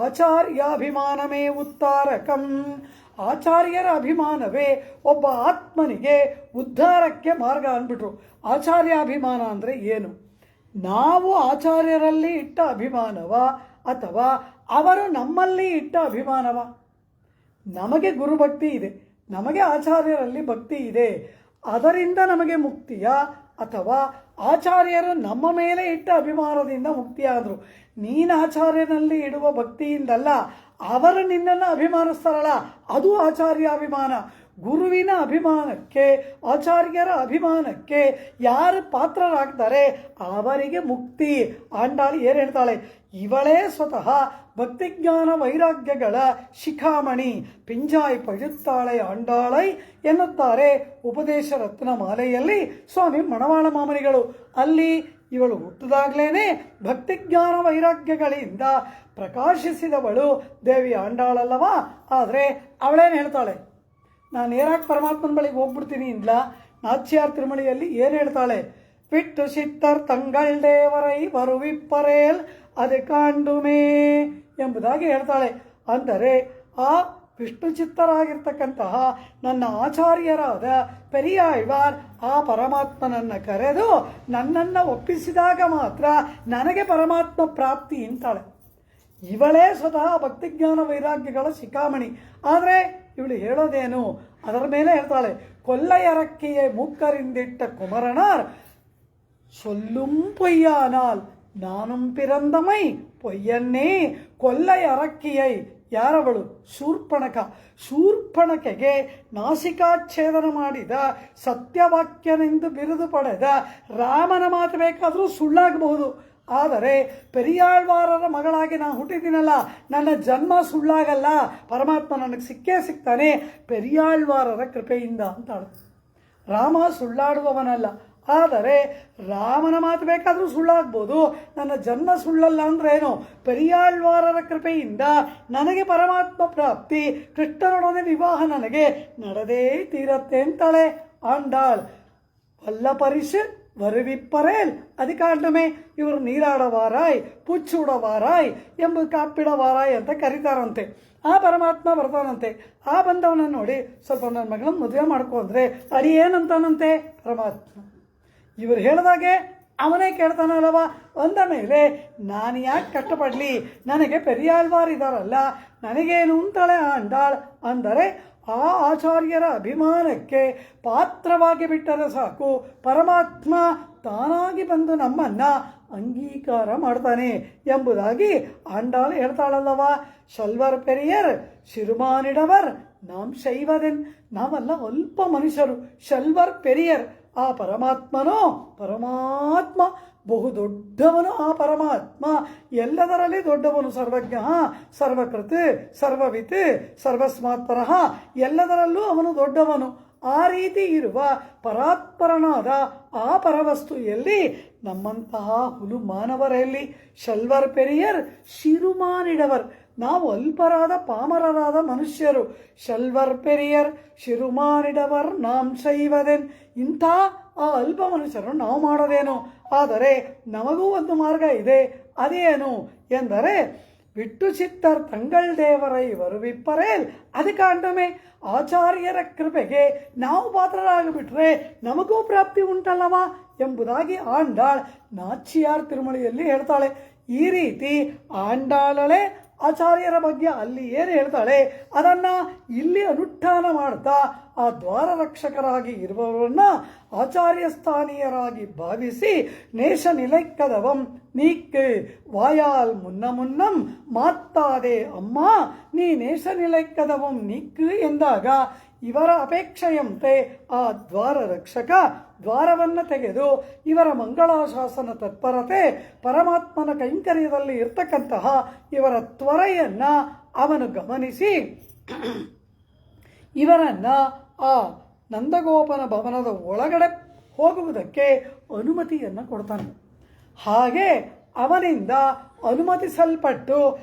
Speaker 1: ಆಚಾರ್ಯಾಭಿಮಾನಮೇ ಉತ್ತಾರಕಂ. ಆಚಾರ್ಯರ ಅಭಿಮಾನವೇ ಒಬ್ಬ ಆತ್ಮನಿಗೆ ಉದ್ಧಾರಕ್ಕೆ ಮಾರ್ಗ ಅಂದ್ಬಿಟ್ರು. ಆಚಾರ್ಯಾಭಿಮಾನ ಅಂದರೆ ಏನು? ನಾವು ಆಚಾರ್ಯರಲ್ಲಿ ಇಟ್ಟ ಅಭಿಮಾನವ ಅಥವಾ ಅವರು ನಮ್ಮಲ್ಲಿ ಇಟ್ಟ ಅಭಿಮಾನವ? ನಮಗೆ ಗುರುಭಕ್ತಿ ಇದೆ, ನಮಗೆ ಆಚಾರ್ಯರಲ್ಲಿ ಭಕ್ತಿ ಇದೆ, ಅದರಿಂದ ನಮಗೆ ಮುಕ್ತಿಯ ಅಥವಾ ಆಚಾರ್ಯರು ನಮ್ಮ ಮೇಲೆ ಇಟ್ಟ ಅಭಿಮಾನದಿಂದ ಮುಕ್ತಿಯಾದರು? ನೀನು ಆಚಾರ್ಯನಲ್ಲಿ ಇಡುವ ಭಕ್ತಿಯಿಂದಲ್ಲ, ಅವರು ನಿನ್ನನ್ನು ಅಭಿಮಾನಿಸ್ತಾರಲ್ಲ ಅದು ಆಚಾರ್ಯಾಭಿಮಾನ. ಗುರುವಿನ ಅಭಿಮಾನಕ್ಕೆ, ಆಚಾರ್ಯರ ಅಭಿಮಾನಕ್ಕೆ ಯಾರು ಪಾತ್ರರಾಗ್ತಾರೆ ಅವರಿಗೆ ಮುಕ್ತಿ. ಆಂಡಾಳು ಏನು ಹೇಳ್ತಾಳೆ, ಇವಳೇ ಸ್ವತಃ ಭಕ್ತಿಜ್ಞಾನ ವೈರಾಗ್ಯಗಳ ಶಿಖಾಮಣಿ, ಪಿಂಜಾಯಿ ಪഴുತ್ತಾಳೆ ಆಂಡಾಳೈ ಎನ್ನುತ್ತಾರೆ ಉಪದೇಶ ರತ್ನ ಮಾಲೆಯಲ್ಲಿ ಸ್ವಾಮಿ ಮಣವಾಳ ಮಾಮನಿಗಳು. ಅಲ್ಲಿ ಇವಳು ಹುಟ್ಟಿದಾಗಲೇ ಭಕ್ತಿಜ್ಞಾನ ವೈರಾಗ್ಯಗಳಿಂದ ಪ್ರಕಾಶಿಸಿದವಳು ದೇವಿ ಆಂಡಾಳಲ್ಲವಾ. ಆದರೆ ಅವಳೇನು ಹೇಳ್ತಾಳೆ, ನಾನು ನೇರಾಗಿ ಪರಮಾತ್ಮನ ಬಳಿಗೆ ಹೋಗ್ಬಿಡ್ತೀನಿ ಇಲ್ಲ. ನಾಚ್ಯಾರ್ ತಿರುಮಳಿಯಲ್ಲಿ ಏನು ಹೇಳ್ತಾಳೆ, ವಿಟ್ಟು ಸಿತ್ತರ್ ತಂಗಳ್ ದೇವರೈ ಬರುವಿಪ್ಪರೇಲ್ ಅದು ಕಾಂಡುಮೇ ಎಂಬುದಾಗಿ ಹೇಳ್ತಾಳೆ. ಅಂದರೆ ಆ ವಿಷ್ಣು ಚಿತ್ತರಾಗಿರ್ತಕ್ಕಂತಹ ನನ್ನ ಆಚಾರ್ಯರಾದ ಪೆರಿಯಾಳ್ವಾರ್ ಆ ಪರಮಾತ್ಮನನ್ನು ಕರೆದು ನನ್ನನ್ನು ಒಪ್ಪಿಸಿದಾಗ ಮಾತ್ರ ನನಗೆ ಪರಮಾತ್ಮ ಪ್ರಾಪ್ತಿ ಅಂತಾಳೆ. ಇವಳೇ ಸ್ವತಃ ಭಕ್ತಿಜ್ಞಾನ ವೈರಾಗ್ಯಗಳ ಶಿಖಾಮಣಿ. ಆದರೆ ಇವಳು ಹೇಳೋದೇನು, ಅದರ ಮೇಲೆ ಹೇಳ್ತಾಳೆ, ಕೊಲ್ಲಯರಕ್ಕಿಯೇ ಮೂಕ್ಕರಿಂದಿಟ್ಟ ಕುಮರನಾರ್ சொல்லும் பொய்யானால் நானும் பிறந்தமை பொய்ಯನ್ನೇ. ಕೊಲ್ಲೈ ಅರಕ್ಕಿಯೈ ಯಾರವಳು, ಶೂರ್ಪಣಖ. ಶೂರ್ಪಣಖೆಗೆ ನಾಸಿಕಾಚ್ಛೇದನ ಮಾಡಿದ ಸತ್ಯವಾಕ್ಯನೆಂದು ಬಿರುದು ಪಡೆದ ರಾಮನ ಮಾತು ಬೇಕಾದರೂ ಸುಳ್ಳಾಗಬಹುದು. ಆದರೆ ಪೆರಿಯಾಳ್ವಾರರ ಮಗಳಾಗಿ ನಾನು ಹುಟ್ಟಿದ್ದೀನಲ್ಲ, ನನ್ನ ಜನ್ಮ ಸುಳ್ಳಾಗಲ್ಲ, ಪರಮಾತ್ಮ ನನಗೆ ಸಿಕ್ಕೇ ಸಿಗ್ತಾನೆ ಪೆರಿಯಾಳ್ವಾರರ ಕೃಪೆಯಿಂದ ಅಂತಾಳು. ರಾಮ ಸುಳ್ಳಾಡುವವನಲ್ಲ, ಆದರೆ ರಾಮನ ಮಾತು ಬೇಕಾದರೂ ಸುಳ್ಳಾಗ್ಬೋದು, ನನ್ನ ಜನ್ಮ ಸುಳ್ಳಲ್ಲ ಅಂದ್ರೇನು, ಪೆರಿಯಾಳ್ವಾರರ ಕೃಪೆಯಿಂದ ನನಗೆ ಪರಮಾತ್ಮ ಪ್ರಾಪ್ತಿ, ಕೃಷ್ಣನೊಡನೆ ವಿವಾಹ ನನಗೆ ನಡೆದೇ ತೀರತ್ತೆ ಅಂತಾಳೆ ಆಂಡಾಳ್. ವಲ್ಲ ಪರಿಷ್ வருவிப்பரேல் அதிகாண்டமே. ಇವರು ನೀರಾಡವಾರಾಯ್, ಪುಚ್ಚುಡವಾರಾಯ್ ಎಂಬ ಕಾಪಿಡವಾರಾಯ್ ಅಂತ ಕರೀತಾರಂತೆ. ಆ ಪರಮಾತ್ಮ ಬರ್ತಾನಂತೆ. ಆ ಬಂದವನನ್ನು ನೋಡಿ, ಸ್ವಲ್ಪ ನನ್ನ ಮಗಳನ್ನ ಮದುವೆ ಮಾಡ್ಕೊ ಅಂದರೆ ಅಡಿ ಏನಂತಾನಂತೆ ಪರಮಾತ್ಮ. ಇವರು ಹೇಳಿದಾಗೆ ಅವನೇ ಕೇಳ್ತಾನಲ್ಲವ. ಅಂದ ಮೇಲೆ ನಾನು ಯಾಕೆ ಕಷ್ಟಪಡಲಿ, ನನಗೆ ಪೆರಿಯಾಳ್ವಾರ್ ಇದ್ದಾರಲ್ಲ, ನನಗೇನು ಅಂತಾಳೆ ಆಂಡಾಳ್. ಅಂದರೆ ಆ ಆಚಾರ್ಯರ ಅಭಿಮಾನಕ್ಕೆ ಪಾತ್ರವಾಗಿ ಬಿಟ್ಟರೆ ಸಾಕು, ಪರಮಾತ್ಮ ತಾನಾಗಿ ಬಂದು ನಮ್ಮನ್ನು ಅಂಗೀಕಾರ ಮಾಡ್ತಾನೆ ಎಂಬುದಾಗಿ ಆಂಡಾಳು ಹೇಳ್ತಾಳಲ್ಲವ. ಶಲ್ವರ್ ಪೆರಿಯರ್ ಶಿರುಮಾನಿಡವರ್ ನಾಮ್ ಶೈವದೆನ್. ನಾವೆಲ್ಲ ಅಲ್ಪ ಮನುಷ್ಯರು, ಶಲ್ವರ್ ಪೆರಿಯರ್. ಆ ಪರಮಾತ್ಮನೋ ಪರಮಾತ್ಮ ಬಹು ದೊಡ್ಡವನು. ಆ ಪರಮಾತ್ಮ ಎಲ್ಲದರಲ್ಲಿ ದೊಡ್ಡವನು, ಸರ್ವಜ್ಞ, ಸರ್ವಕೃತ್, ಸರ್ವವಿತ್, ಸರ್ವಸ್ಮಾತ್ಪರಃ, ಎಲ್ಲದರಲ್ಲೂ ಅವನು ದೊಡ್ಡವನು. ಆ ರೀತಿ ಇರುವ ಪರಾತ್ಪರನಾದ ಆ ಪರವಸ್ತು ಎಲ್ಲಿ, ನಮ್ಮಂತಹ ಹುಲು ಮಾನವರಲ್ಲಿ. ಶಲ್ವರ್ ಪೆರಿಯರ್ ಶಿರುಮಾನಿಡವರ್, ನಾವು ಅಲ್ಪರಾದ ಪಾಮರರಾದ ಮನುಷ್ಯರು. ಶಲ್ವರ್ ಪೆರಿಯರ್ ಶಿರುಮಾನಿಡವರ್ ನಾಮ್ ಶೈವದೆನ್. ಇಂಥ ಆ ಅಲ್ಪ ಮನುಷ್ಯರು ನಾವು ಮಾಡೋದೇನು. ಆದರೆ ನಮಗೂ ಒಂದು ಮಾರ್ಗ ಇದೆ. ಅದೇನು ಎಂದರೆ, ವಿಟ್ಟು ಚಿತ್ತರ್ ತಂಗಳ್ ದೇವರೈ வருவிப்பரேல் ಅದು ಕಾಂಡಮೆ. ಆಚಾರ್ಯರ ಕೃಪೆಗೆ ನಾವು ಪಾತ್ರರಾಗಿಬಿಟ್ರೆ ನಮಗೂ ಪ್ರಾಪ್ತಿ ಉಂಟಲ್ಲವ ಎಂಬುದಾಗಿ ಆಂಡಾಳ್ ನಾಚ್ಯಾರ್ ತಿರುಮಳಿಯಲ್ಲಿ ಹೇಳ್ತಾಳೆ. ಈ ರೀತಿ ಆಂಡಾಳಳೆ ಆಚಾರ್ಯರ ಬಗ್ಗೆ ಅಲ್ಲಿ ಏನು ಹೇಳ್ತಾಳೆ ಅದನ್ನು ಇಲ್ಲಿ ಅನುಷ್ಠಾನ ಮಾಡ್ತಾ ಆ ದ್ವಾರ ರಕ್ಷಕರಾಗಿ ಇರುವವರನ್ನ ಆಚಾರ್ಯ ಸ್ಥಾನೀಯರಾಗಿ ಭಾವಿಸಿ, ನೇಷ ನಿಲೈಕ್ಕದವಂ ನೀಕ್ ವಾಯಾಲ್ ಮುನ್ನಂ ಮಾತ್ತಾದೆ ಅಮ್ಮ ನೀ ನೇಷ ನಿಲೈಕ್ಕದವಂ ನೀಕ್ ಎಂದಾಗ ಇವರ ಅಪೇಕ್ಷೆಯಂತೆ ಆ ದ್ವಾರ ರಕ್ಷಕ ದ್ವಾರವನ್ನು ತೆಗೆದು ಇವರ ಮಂಗಳಾಶಾಸನ ತತ್ಪರತೆ, ಪರಮಾತ್ಮನ ಕೈಂಕರ್ಯದಲ್ಲಿ ಇರ್ತಕ್ಕಂತಹ ಇವರ ತ್ವರೆಯನ್ನು ಅವನು ಗಮನಿಸಿ ಇವರನ್ನು ಆ ನಂದಗೋಪನ ಭವನದ ಒಳಗಡೆ ಹೋಗುವುದಕ್ಕೆ ಅನುಮತಿಯನ್ನು ಕೊಡ್ತಾನೆ. ಹಾಗೆ ಅವನಿಂದ ಅನುಮತಿಸಲ್ಪಟ್ಟು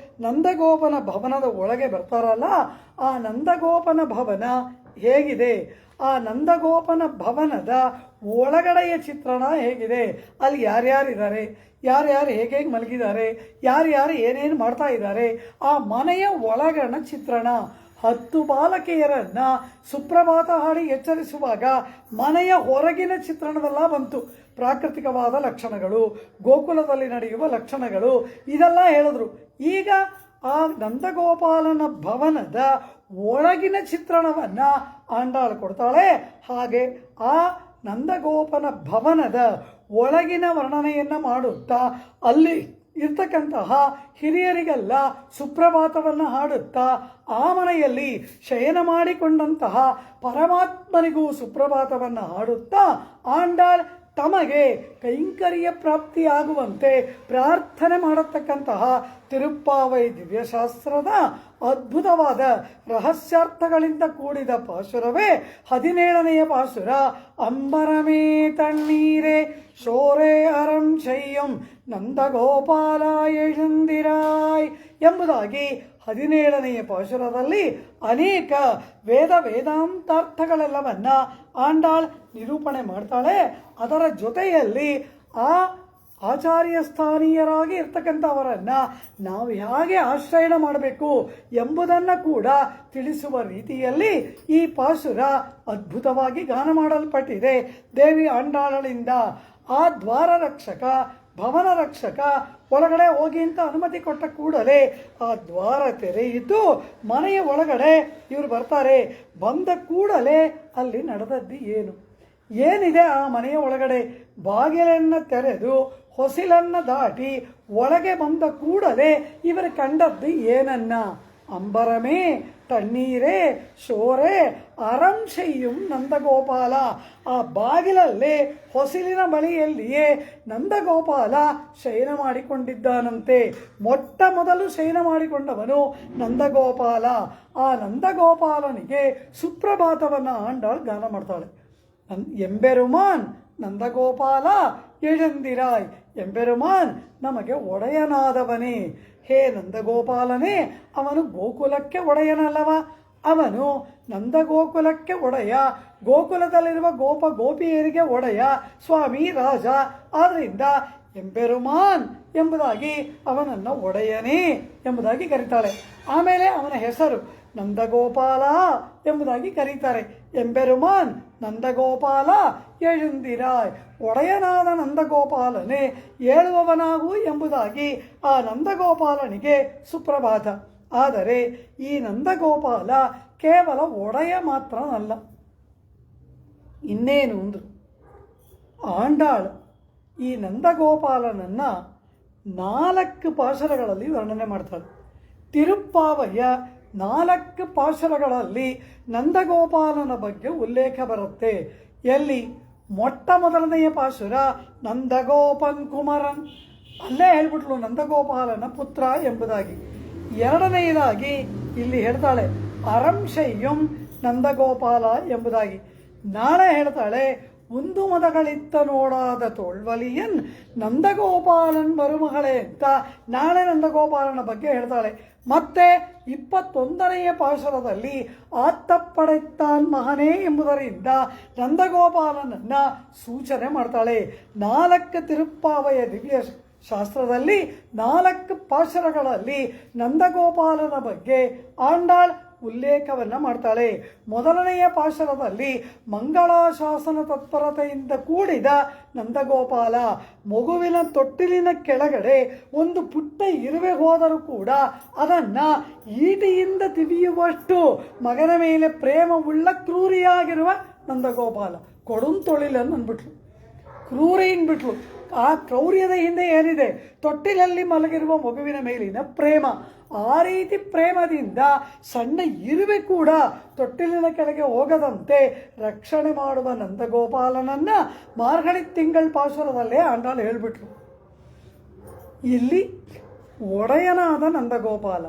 Speaker 1: ನಂದಗೋಪನ ಭವನದ ಒಳಗೆ ಬರ್ತಾರಲ್ಲ, ಆ ನಂದಗೋಪನ ಭವನ ಹೇಗಿದೆ, ಆ ನಂದಗೋಪನ ಭವನದ ಒಳಗಡೆಯ ಚಿತ್ರಣ ಹೇಗಿದೆ, ಅಲ್ಲಿ ಯಾರ್ಯಾರಿದ್ದಾರೆ, ಯಾರ್ಯಾರು ಹೇಗೆ ಮಲಗಿದ್ದಾರೆ, ಯಾರ್ಯಾರು ಏನೇನು ಮಾಡ್ತಾ ಇದ್ದಾರೆ, ಆ ಮನೆಯ ಒಳಗಣ ಚಿತ್ರಣ. 10 ಬಾಲಕಿಯರನ್ನು ಸುಪ್ರಭಾತ ಹಾಡಿ ಎಚ್ಚರಿಸುವಾಗ ಮನೆಯ ಹೊರಗಿನ ಚಿತ್ರಣವೆಲ್ಲ ಬಂತು. ಪ್ರಾಕೃತಿಕವಾದ ಲಕ್ಷಣಗಳು, ಗೋಕುಲದಲ್ಲಿ ನಡೆಯುವ ಲಕ್ಷಣಗಳು, ಇದೆಲ್ಲ ಹೇಳಿದ್ರು. ಈಗ ಆ ನಂದಗೋಪಾಲನ ಭವನದ ಒಳಗಿನ ಚಿತ್ರಣವನ್ನು ಆಂಡಾಳು ಕೊಡ್ತಾಳೆ. ಹಾಗೆ ಆ ನಂದಗೋಪನ ಭವನದ ಒಳಗಿನ ವರ್ಣನೆಯನ್ನು ಮಾಡುತ್ತಾ ಅಲ್ಲಿ ಇರ್ತಕ್ಕಂತಹ ಹಿರಿಯರಿಗೆಲ್ಲ ಸುಪ್ರಭಾತವನ್ನು ಹಾಡುತ್ತಾ ಆ ಮನೆಯಲ್ಲಿ ಶಯನ ಮಾಡಿಕೊಂಡಂತಹ ಪರಮಾತ್ಮನಿಗೂ ಸುಪ್ರಭಾತವನ್ನು ಹಾಡುತ್ತಾ ಆಂಡಾಳ್ ತಮಗೆ ಕೈಂಕರ್ಯ ಪ್ರಾಪ್ತಿಯಾಗುವಂತೆ ಪ್ರಾರ್ಥನೆ ಮಾಡತಕ್ಕಂತಹ ತಿರುಪ್ಪಾವೈ ದಿವ್ಯಶಾಸ್ತ್ರದ ಅದ್ಭುತವಾದ ರಹಸ್ಯಾರ್ಥಗಳಿಂದ ಕೂಡಿದ ಪಾಶುರವೇ 17ನೆಯ ಪಾಶುರ. ಅಂಬರಮೇ ತಣ್ಣೀರೇ ಶೋರೆ ಅರಂ ಶಯ್ಯಂ ನಂದಗೋಪಾಲ ಎಳಂದಿರಾಯ್ ಎಂಬುದಾಗಿ 17ನೆಯ ಪಾಶುರದಲ್ಲಿ ಅನೇಕ ವೇದಾಂತಾರ್ಥಗಳೆಲ್ಲವನ್ನ ಆಂಡಾಳ್ ನಿರೂಪಣೆ ಮಾಡ್ತಾಳೆ. ಅದರ ಜೊತೆಯಲ್ಲಿ ಆ ಆಚಾರ್ಯ ಸ್ಥಾನೀಯರಾಗಿ ಇರ್ತಕ್ಕಂಥವರನ್ನು ನಾವು ಹೇಗೆ ಆಶ್ರಯಣ ಮಾಡಬೇಕು ಎಂಬುದನ್ನು ಕೂಡ ತಿಳಿಸುವ ರೀತಿಯಲ್ಲಿ ಈ ಪಾಶುರ ಅದ್ಭುತವಾಗಿ ಗಾನ ಮಾಡಲ್ಪಟ್ಟಿದೆ. ದೇವಿ ಆಂಡಾಳಳಿಂದ ಆ ದ್ವಾರ ರಕ್ಷಕ ಭವನ ರಕ್ಷಕ ಒಳಗಡೆ ಹೋಗಿ ಅಂತ ಅನುಮತಿ ಕೊಟ್ಟ ಕೂಡಲೇ ಆ ದ್ವಾರ ತೆರೆಯಿತು. ಮನೆಯ ಒಳಗಡೆ ಇವರು ಬರ್ತಾರೆ. ಬಂದ ಕೂಡಲೇ ಅಲ್ಲಿ ನಡೆದದ್ದು ಏನಿದೆ ಆ ಮನೆಯ ಒಳಗಡೆ? ಬಾಗಿಲನ್ನು ತೆರೆದು ಹೊಸಿಲನ್ನು ದಾಟಿ ಒಳಗೆ ಬಂದ ಕೂಡಲೇ ಇವರು ಕಂಡದ್ದು ಏನನ್ನ? ಅಂಬರಮೇ ತಣ್ಣೀರೇ ಶೋರೆ ಅರಂಶಯ್ಯಂ ನಂದಗೋಪಾಲ. ಆ ಬಾಗಿಲಲ್ಲೇ ಹೊಸಿಲಿನ ಬಳಿಯಲ್ಲಿಯೇ ನಂದಗೋಪಾಲ ಶಯನ ಮಾಡಿಕೊಂಡಿದ್ದಾನಂತೆ. ಮೊಟ್ಟ ಮೊದಲು ಶಯನ ಮಾಡಿಕೊಂಡವನು ನಂದಗೋಪಾಲ. ಆ ನಂದಗೋಪಾಲನಿಗೆ ಸುಪ್ರಭಾತವನ್ನು ಆಂಡಾಳ್ ಗಾನ ಮಾಡ್ತಾಳೆ. ಎಂಬೆರುಮಾನ್ ನಂದಗೋಪಾಲ ಎಳಂದಿರಾಯ್. ಎಂಬೆರುಮಾನ್ ನಮಗೆ ಒಡೆಯನಾದವನೇ. ಹೇ ನಂದಗೋಪಾಲನೇ, ಅವನು ಗೋಕುಲಕ್ಕೆ ಒಡೆಯನಲ್ಲವ? ಅವನು ನಂದಗೋಕುಲಕ್ಕೆ ಒಡೆಯ, ಗೋಕುಲದಲ್ಲಿರುವ ಗೋಪಿಯರಿಗೆ ಒಡೆಯ, ಸ್ವಾಮಿ ರಾಜ. ಆದ್ದರಿಂದ ಎಂಬೆರುಮಾನ್ ಎಂಬುದಾಗಿ ಅವನನ್ನು ಒಡೆಯನೇ ಎಂಬುದಾಗಿ ಕರೀತಾಳೆ. ಆಮೇಲೆ ಅವನ ಹೆಸರು ನಂದಗೋಪಾಲ ಎಂಬುದಾಗಿ ಕರೀತಾರೆ. ಎಂಬೆರುಮಾನ್ ನಂದಗೋಪಾಲ ಎಳಂದಿರಾಯ್. ಒಡೆಯನಾದ ನಂದಗೋಪಾಲನೇ ಏಳುವವನಾಗು ಎಂಬುದಾಗಿ ಆ ನಂದಗೋಪಾಲನಿಗೆ ಸುಪ್ರಭಾತ. ಆದರೆ ಈ ನಂದಗೋಪಾಲ ಕೇವಲ ಒಡೆಯ ಮಾತ್ರನಲ್ಲ, ಇನ್ನೇನು ಅಂದರು. ಆಂಡಾಳ್ ಈ ನಂದಗೋಪಾಲನನ್ನು 4 ಪಾಶರಗಳಲ್ಲಿ ವರ್ಣನೆ ಮಾಡ್ತಾಳೆ. ತಿರುಪ್ಪಾವಯ್ಯ 4 ಪಾಶರಗಳಲ್ಲಿ ನಂದಗೋಪಾಲನ ಬಗ್ಗೆ ಉಲ್ಲೇಖ ಬರುತ್ತೆ. ಎಲ್ಲಿ? ಮೊಟ್ಟ ಮೊದಲನೆಯ ಪಾಶುರ ನಂದಗೋಪನ್ ಕುಮರನ್, ಅಲ್ಲೇ ಹೇಳ್ಬಿಟ್ಲು ನಂದಗೋಪಾಲನ ಪುತ್ರ ಎಂಬುದಾಗಿ. 2ನೆಯದಾಗಿ ಇಲ್ಲಿ ಹೇಳ್ತಾಳೆ ಅರಂಶಯ್ಯಂ ನಂದಗೋಪಾಲ ಎಂಬುದಾಗಿ. ನಾಳೆ ಹೇಳ್ತಾಳೆ ಒಂದು ಮದಗಳಿತ್ತ ನೋಡಾದ ತೋಳ್ವಲಿಯನ್ ನಂದಗೋಪಾಲನ್ ಮರುಮಗಳೇ ಅಂತ ನಾಳೆ ನಂದಗೋಪಾಲನ ಬಗ್ಗೆ ಹೇಳ್ತಾಳೆ. ಮತ್ತೆ 21ನೆಯ ಪಾಶರದಲ್ಲಿ ಆತ್ತಪ್ಪಡೆತ್ತಾನ್ ಮಹನೇ ಎಂಬುದರಿಂದ ನಂದಗೋಪಾಲನನ್ನು ಸೂಚನೆ ಮಾಡ್ತಾಳೆ. 4 ತಿರುಪ್ಪಾವಯ ದಿವ್ಯ ಶಾಸ್ತ್ರದಲ್ಲಿ 4 ಪಾಶರಗಳಲ್ಲಿ ನಂದಗೋಪಾಲನ ಬಗ್ಗೆ ಆಂಡಾಳ್ ಉಲ್ಲೇಖವನ್ನು ಮಾಡ್ತಾಳೆ. 1ನೆಯ ಪಾಶರದಲ್ಲಿ ಮಂಗಳಾಶಾಸನ ತತ್ಪರತೆಯಿಂದ ಕೂಡಿದ ನಂದಗೋಪಾಲ. ಮಗುವಿನ ತೊಟ್ಟಿಲಿನ ಕೆಳಗಡೆ ಒಂದು ಪುಟ್ಟ ಇರುವೆ ಹೋದರೂ ಕೂಡ ಅದನ್ನು ಈಟಿಯಿಂದ ತಿವಿಯುವಷ್ಟು ಮಗನ ಮೇಲೆ ಪ್ರೇಮವುಳ್ಳ ಕ್ರೂರಿಯಾಗಿರುವ ನಂದಗೋಪಾಲ. ಕೊಡುಂತೊಳಿಲನ್ನು ಅಂದ್ಬಿಟ್ಲು, ಕ್ರೂರಿ ಅಂದ್ಬಿಟ್ಲು. ಆ ಕ್ರೌರ್ಯದ ಹಿಂದೆ ಏನಿದೆ? ತೊಟ್ಟಿಲಲ್ಲಿ ಮಲಗಿರುವ ಮಗುವಿನ ಮೇಲಿನ ಪ್ರೇಮ. ಆ ರೀತಿ ಪ್ರೇಮದಿಂದ ಸಣ್ಣ ಇರುವೆ ಕೂಡ ತೊಟ್ಟಿಲಿನ ಕೆಳಗೆ ಹೋಗದಂತೆ ರಕ್ಷಣೆ ಮಾಡುವ ನಂದಗೋಪಾಲನನ್ನು ಮಾರ್ಗಳಿ ತಿಂಗಳ ಪಾಶುರದಲ್ಲೇ ಆಂಡಾಳ್ ಹೇಳಿಬಿಟ್ರು. ಇಲ್ಲಿ ಒಡೆಯನಾದ ನಂದಗೋಪಾಲ.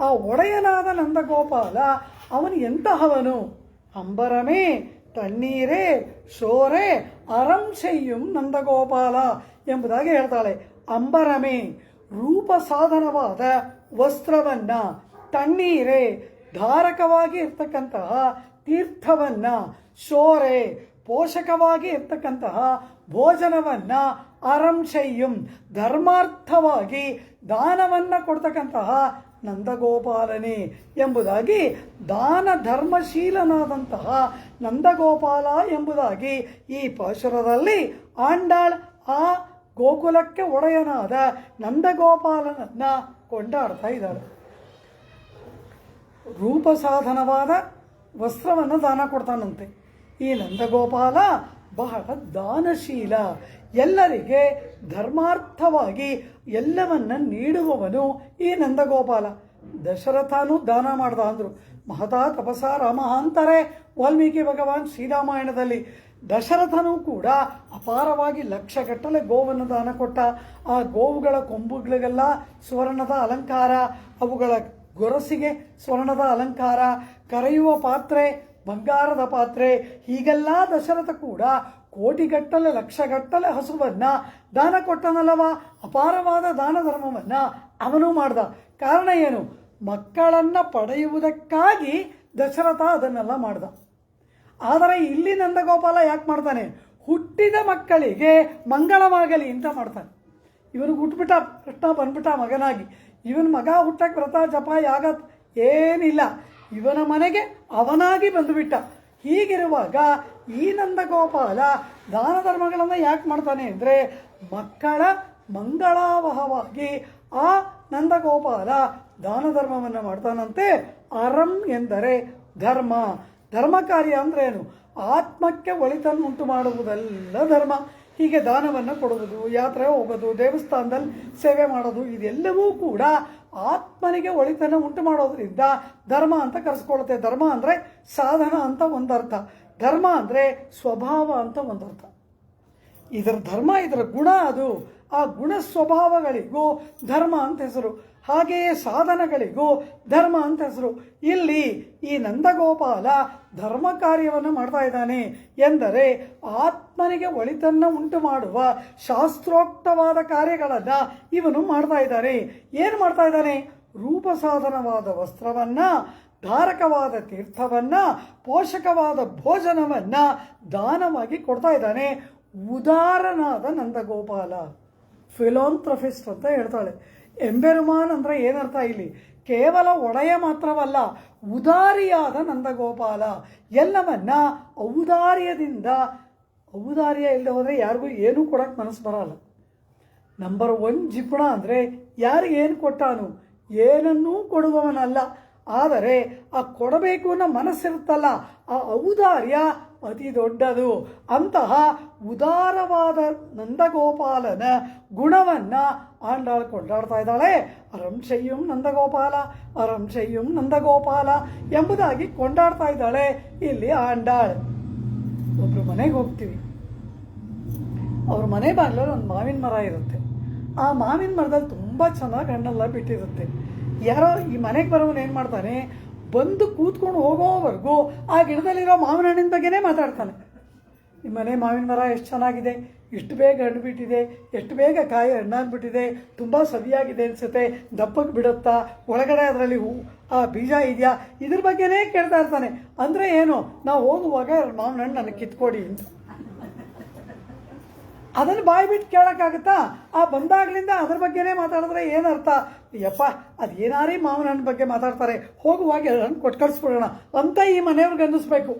Speaker 1: ಆ ಒಡೆಯನಾದ ನಂದಗೋಪಾಲ ಅವನು ಎಂತಹವನು? ಅಂಬರಮೇ ತಣ್ಣೀರೇ ಶೋರೆ ಅರಂಶಯ್ಯಂ ನಂದಗೋಪಾಲ ಎಂಬುದಾಗಿ ಹೇಳ್ತಾಳೆ. ಅಂಬರಮೇ ರೂಪ ಸಾಧನವಾದ ವಸ್ತ್ರವನ್ನು, ತಣ್ಣೀರೇ ಧಾರಕವಾಗಿ ಇರ್ತಕ್ಕಂತಹ ತೀರ್ಥವನ್ನು, ಶೋರೆ ಪೋಷಕವಾಗಿ ಇರ್ತಕ್ಕಂತಹ ಭೋಜನವನ್ನು, ಅರಂಶಯ್ಯಂ ಧರ್ಮಾರ್ಥವಾಗಿ ದಾನವನ್ನು ಕೊಡ್ತಕ್ಕಂತಹ ನಂದಗೋಪಾಲನೇ ಎಂಬುದಾಗಿ ದಾನ ಧರ್ಮಶೀಲನಾದಂತಹ ನಂದಗೋಪಾಲ ಎಂಬುದಾಗಿ ಈ ಪಾಶುರದಲ್ಲಿ ಆಂಡಾಳ್ ಆ ಗೋಕುಲಕ್ಕೆ ಒಡೆಯನಾದ ನಂದಗೋಪಾಲನನ್ನು ಕೊಂಡಾಡ್ತಾ ಇದ್ದಾಳೆ. ರೂಪ ಸಾಧನವಾದ ವಸ್ತ್ರವನ್ನು ದಾನ ಕೊಡ್ತಾನಂತೆ. ಈ ನಂದಗೋಪಾಲ ಬಹಳ ದಾನಶೀಲ, ಎಲ್ಲರಿಗೆ ಧರ್ಮಾರ್ಥವಾಗಿ ಎಲ್ಲವನ್ನ ನೀಡುವವನು ಈ ನಂದಗೋಪಾಲ. ದಶರಥನೂ ದಾನ ಮಾಡ್ದ ಅಂದರು. ಮಹತಾ ತಪಸ ರಾಮ ಅಂತಾರೆ ವಾಲ್ಮೀಕಿ ಭಗವಾನ್ ಶ್ರೀರಾಮಾಯಣದಲ್ಲಿ. ದಶರಥನೂ ಕೂಡ ಅಪಾರವಾಗಿ ಲಕ್ಷಗಟ್ಟಲೆ ಗೋವನ್ನು ದಾನ ಕೊಟ್ಟ. ಆ ಗೋವುಗಳ ಕೊಂಬುಗಳಿಗೆಲ್ಲ ಸ್ವರ್ಣದ ಅಲಂಕಾರ, ಅವುಗಳ ಗೊರಸಿಗೆ ಸ್ವರ್ಣದ ಅಲಂಕಾರ, ಕರೆಯುವ ಪಾತ್ರೆ ಬಂಗಾರದ ಪಾತ್ರೆ, ಹೀಗೆಲ್ಲ ದಶರಥ ಕೂಡ ಕೋಟಿಗಟ್ಟಲೆ ಲಕ್ಷಗಟ್ಟಲೆ ಹಸುವನ್ನ ದಾನ ಕೊಟ್ಟನಲ್ಲವ. ಅಪಾರವಾದ ದಾನ ಧರ್ಮವನ್ನ ಅವನು ಮಾಡ್ದ. ಕಾರಣ ಏನು? ಮಕ್ಕಳನ್ನ ಪಡೆಯುವುದಕ್ಕಾಗಿ ದಶರಥ ಅದನ್ನೆಲ್ಲ ಮಾಡ್ದ. ಆದರೆ ಇಲ್ಲಿ ನಂದಗೋಪಾಲ ಯಾಕೆ ಮಾಡ್ತಾನೆ? ಹುಟ್ಟಿದ ಮಕ್ಕಳಿಗೆ ಮಂಗಳವಾಗಲಿ ಅಂತ ಮಾಡ್ತಾನೆ. ಇವನಿಗೆ ಹುಟ್ಟುಬಿಟ್ಟ, ಕೃಷ್ಣ ಬಂದ್ಬಿಟ್ಟ ಮಗನಾಗಿ. ಇವನ ಮಗ ಹುಟ್ಟಕ್ಕೆ ವ್ರತ ಜಪ ಯಾಗ ಏನಿಲ್ಲ, ಇವನ ಮನೆಗೆ ಅವನಾಗಿ ಬಂದುಬಿಟ್ಟ. ಹೀಗಿರುವಾಗ ಈ ನಂದಗೋಪಾಲ ದಾನ ಧರ್ಮಗಳನ್ನು ಯಾಕೆ ಮಾಡ್ತಾನೆ ಅಂದರೆ, ಮಕ್ಕಳ ಮಂಗಳಾವಹವಾಗಿ ಆ ನಂದಗೋಪಾಲ ದಾನ ಧರ್ಮವನ್ನು ಮಾಡ್ತಾನಂತೆ. ಅರಂ ಎಂದರೆ ಧರ್ಮ. ಧರ್ಮ ಕಾರ್ಯ ಅಂದ್ರೆ ಏನು? ಆತ್ಮಕ್ಕೆ ಒಳಿತನ್ನುಂಟು ಮಾಡುವುದೆಲ್ಲ ಧರ್ಮ. ಹೀಗೆ ದಾನವನ್ನು ಕೊಡುವುದು, ಯಾತ್ರೆ ಹೋಗೋದು, ದೇವಸ್ಥಾನದಲ್ಲಿ ಸೇವೆ ಮಾಡೋದು, ಇದೆಲ್ಲವೂ ಕೂಡ ಆತ್ಮನಿಗೆ ಒಳಿತನ್ನು ಉಂಟು ಮಾಡೋದ್ರಿಂದ ಧರ್ಮ ಅಂತ ಕರೆಸ್ಕೊಳ್ಳುತ್ತೆ. ಧರ್ಮ ಅಂದರೆ ಸಾಧನ ಅಂತ ಒಂದರ್ಥ, ಧರ್ಮ ಅಂದರೆ ಸ್ವಭಾವ ಅಂತ ಒಂದರ್ಥ. ಇದರ ಧರ್ಮ, ಇದರ ಗುಣ ಅದು. ಆ ಗುಣ ಸ್ವಭಾವಗಳಿಗೂ ಧರ್ಮ ಅಂತ ಹೆಸರು. ಹಾಗೆಯೇ ಸಾಧನಗಳಿಗೂ ಧರ್ಮ ಅಂತ ಹೆಸರು. ಇಲ್ಲಿ ಈ ನಂದಗೋಪಾಲ ಧರ್ಮ ಕಾರ್ಯವನ್ನು ಮಾಡ್ತಾ ಇದ್ದಾನೆ ಎಂದರೆ ಆತ್ಮನಿಗೆ ಒಳಿತನ್ನು ಉಂಟು ಮಾಡುವ ಶಾಸ್ತ್ರೋಕ್ತವಾದ ಕಾರ್ಯಗಳನ್ನು ಇವನು ಮಾಡ್ತಾ ಇದ್ದಾನೆ. ಏನು ಮಾಡ್ತಾ ಇದ್ದಾನೆ? ರೂಪಸಾಧನವಾದ ವಸ್ತ್ರವನ್ನ, ಧಾರಕವಾದ ತೀರ್ಥವನ್ನ, ಪೋಷಕವಾದ ಭೋಜನವನ್ನ ದಾನವಾಗಿ ಕೊಡ್ತಾ ಇದ್ದಾನೆ. ಉದಾರನಾದ ನಂದಗೋಪಾಲ, ಫಿಲಾಂಥ್ರಫಿಸ್ಟ್ ಅಂತ ಹೇಳ್ತಾಳೆ. ಎಂಬೆರುಮಾನ್ ಅಂದರೆ ಏನರ್ಥ ಇಲ್ಲಿ? ಕೇವಲ ಒಡೆಯ ಮಾತ್ರವಲ್ಲ, ಉದಾರಿಯಾದ ನಂದಗೋಪಾಲ. ಎಲ್ಲವನ್ನ ಔದಾರ್ಯದಿಂದ, ಔದಾರ್ಯ ಇಲ್ಲದೆ ಹೋದರೆ ಯಾರಿಗೂ ಏನೂ ಕೊಡೋಕ್ಕೆ ಮನಸ್ಸು ಬರಲ್ಲ. ನಂಬರ್ 1 ಜಿಪುಣ ಅಂದರೆ ಯಾರಿಗೇನು ಕೊಟ್ಟಾನು? ಏನನ್ನೂ ಕೊಡುವವನಲ್ಲ. ಆದರೆ ಆ ಕೊಡಬೇಕು ಅನ್ನೋ ಮನಸ್ಸಿರುತ್ತಲ್ಲ, ಆ ಔದಾರ್ಯ ಅತಿ ದೊಡ್ಡದು. ಅಂತಹ ಉದಾರವಾದ ನಂದಗೋಪಾಲನ ಗುಣವನ್ನ ಆಂಡಾಳು ಕೊಂಡಾಡ್ತಾ ಇದ್ದಾಳೆ. ಅರಂಶಯ್ಯಂ ನಂದಗೋಪಾಲ, ಅರಂಶಯ್ಯಂ ನಂದಗೋಪಾಲ ಎಂಬುದಾಗಿ ಕೊಂಡಾಡ್ತಾ ಇದ್ದಾಳೆ ಇಲ್ಲಿ ಆಂಡಾಳ್. ಒಬ್ರು ಮನೆಗೆ ಹೋಗ್ತೀವಿ, ಅವ್ರ ಮನೆ ಬಾಗಿಲಲ್ಲಿ ಒಂದು ಮಾವಿನ ಮರ ಇರುತ್ತೆ. ಆ ಮಾವಿನ ಮರದಲ್ಲಿ ತುಂಬ ಚೆನ್ನಾಗಿ ಹಣ್ಣೆಲ್ಲ ಬಿಟ್ಟಿರುತ್ತೆ. ಯಾರೋ ಈ ಮನೆಗೆ ಬರೋನು ಏನು ಮಾಡ್ತಾನೆ? ಬಂದು ಕೂತ್ಕೊಂಡು ಹೋಗೋವರೆಗೂ ಆ ಗಿಡದಲ್ಲಿರೋ ಮಾವಿನ ಹಣ್ಣಿನ ಬಗ್ಗೆನೇ ಮಾತಾಡ್ತಾನೆ. ನಿಮ್ಮ ಮನೆ ಮಾವಿನ ಮರ ಎಷ್ಟು ಚೆನ್ನಾಗಿದೆ, ಇಷ್ಟು ಬೇಗ ಹಣ್ಣು ಬಿಟ್ಟಿದೆ, ಎಷ್ಟು ಬೇಗ ಕಾಯಿ ಹಣ್ಣಾಗ್ಬಿಟ್ಟಿದೆ, ತುಂಬ ಸವಿಯಾಗಿದೆ ಅನಿಸುತ್ತೆ, ದಪ್ಪಕ್ಕೆ ಬಿಡುತ್ತಾ, ಒಳಗಡೆ ಅದರಲ್ಲಿ ಆ ಬೀಜ ಇದೆಯಾ, ಇದ್ರ ಬಗ್ಗೆನೇ ಕೇಳ್ತಾ ಇರ್ತಾನೆ. ಅಂದರೆ ಏನು? ನಾವು ಹೋಗುವಾಗ ಮಾವಿನ ಹಣ್ಣು ನನಗೆ ಕಿತ್ಕೊಡಿ ಅಂತ. ಅದನ್ನು ಬಾಯಿ ಬಿಟ್ಟು ಕೇಳೋಕ್ಕಾಗುತ್ತಾ? ಆ ಬಂದಾಗ್ಲಿಂದ ಅದ್ರ ಬಗ್ಗೆನೇ ಮಾತಾಡಿದ್ರೆ ಏನರ್ಥ? ಯಪ್ಪ ಅದೇನಾರೀ ಮಾವಿನ ಹಣ್ಣು ಬಗ್ಗೆ ಮಾತಾಡ್ತಾರೆ, ಹೋಗುವಾಗ ಹಣ್ಣು ಕೊಟ್ಟು ಕಳಿಸ್ಬಿಡೋಣ ಅಂತ ಈ ಮನೆಯವ್ರಿಗೆ ಅನ್ನಿಸ್ಬೇಕು.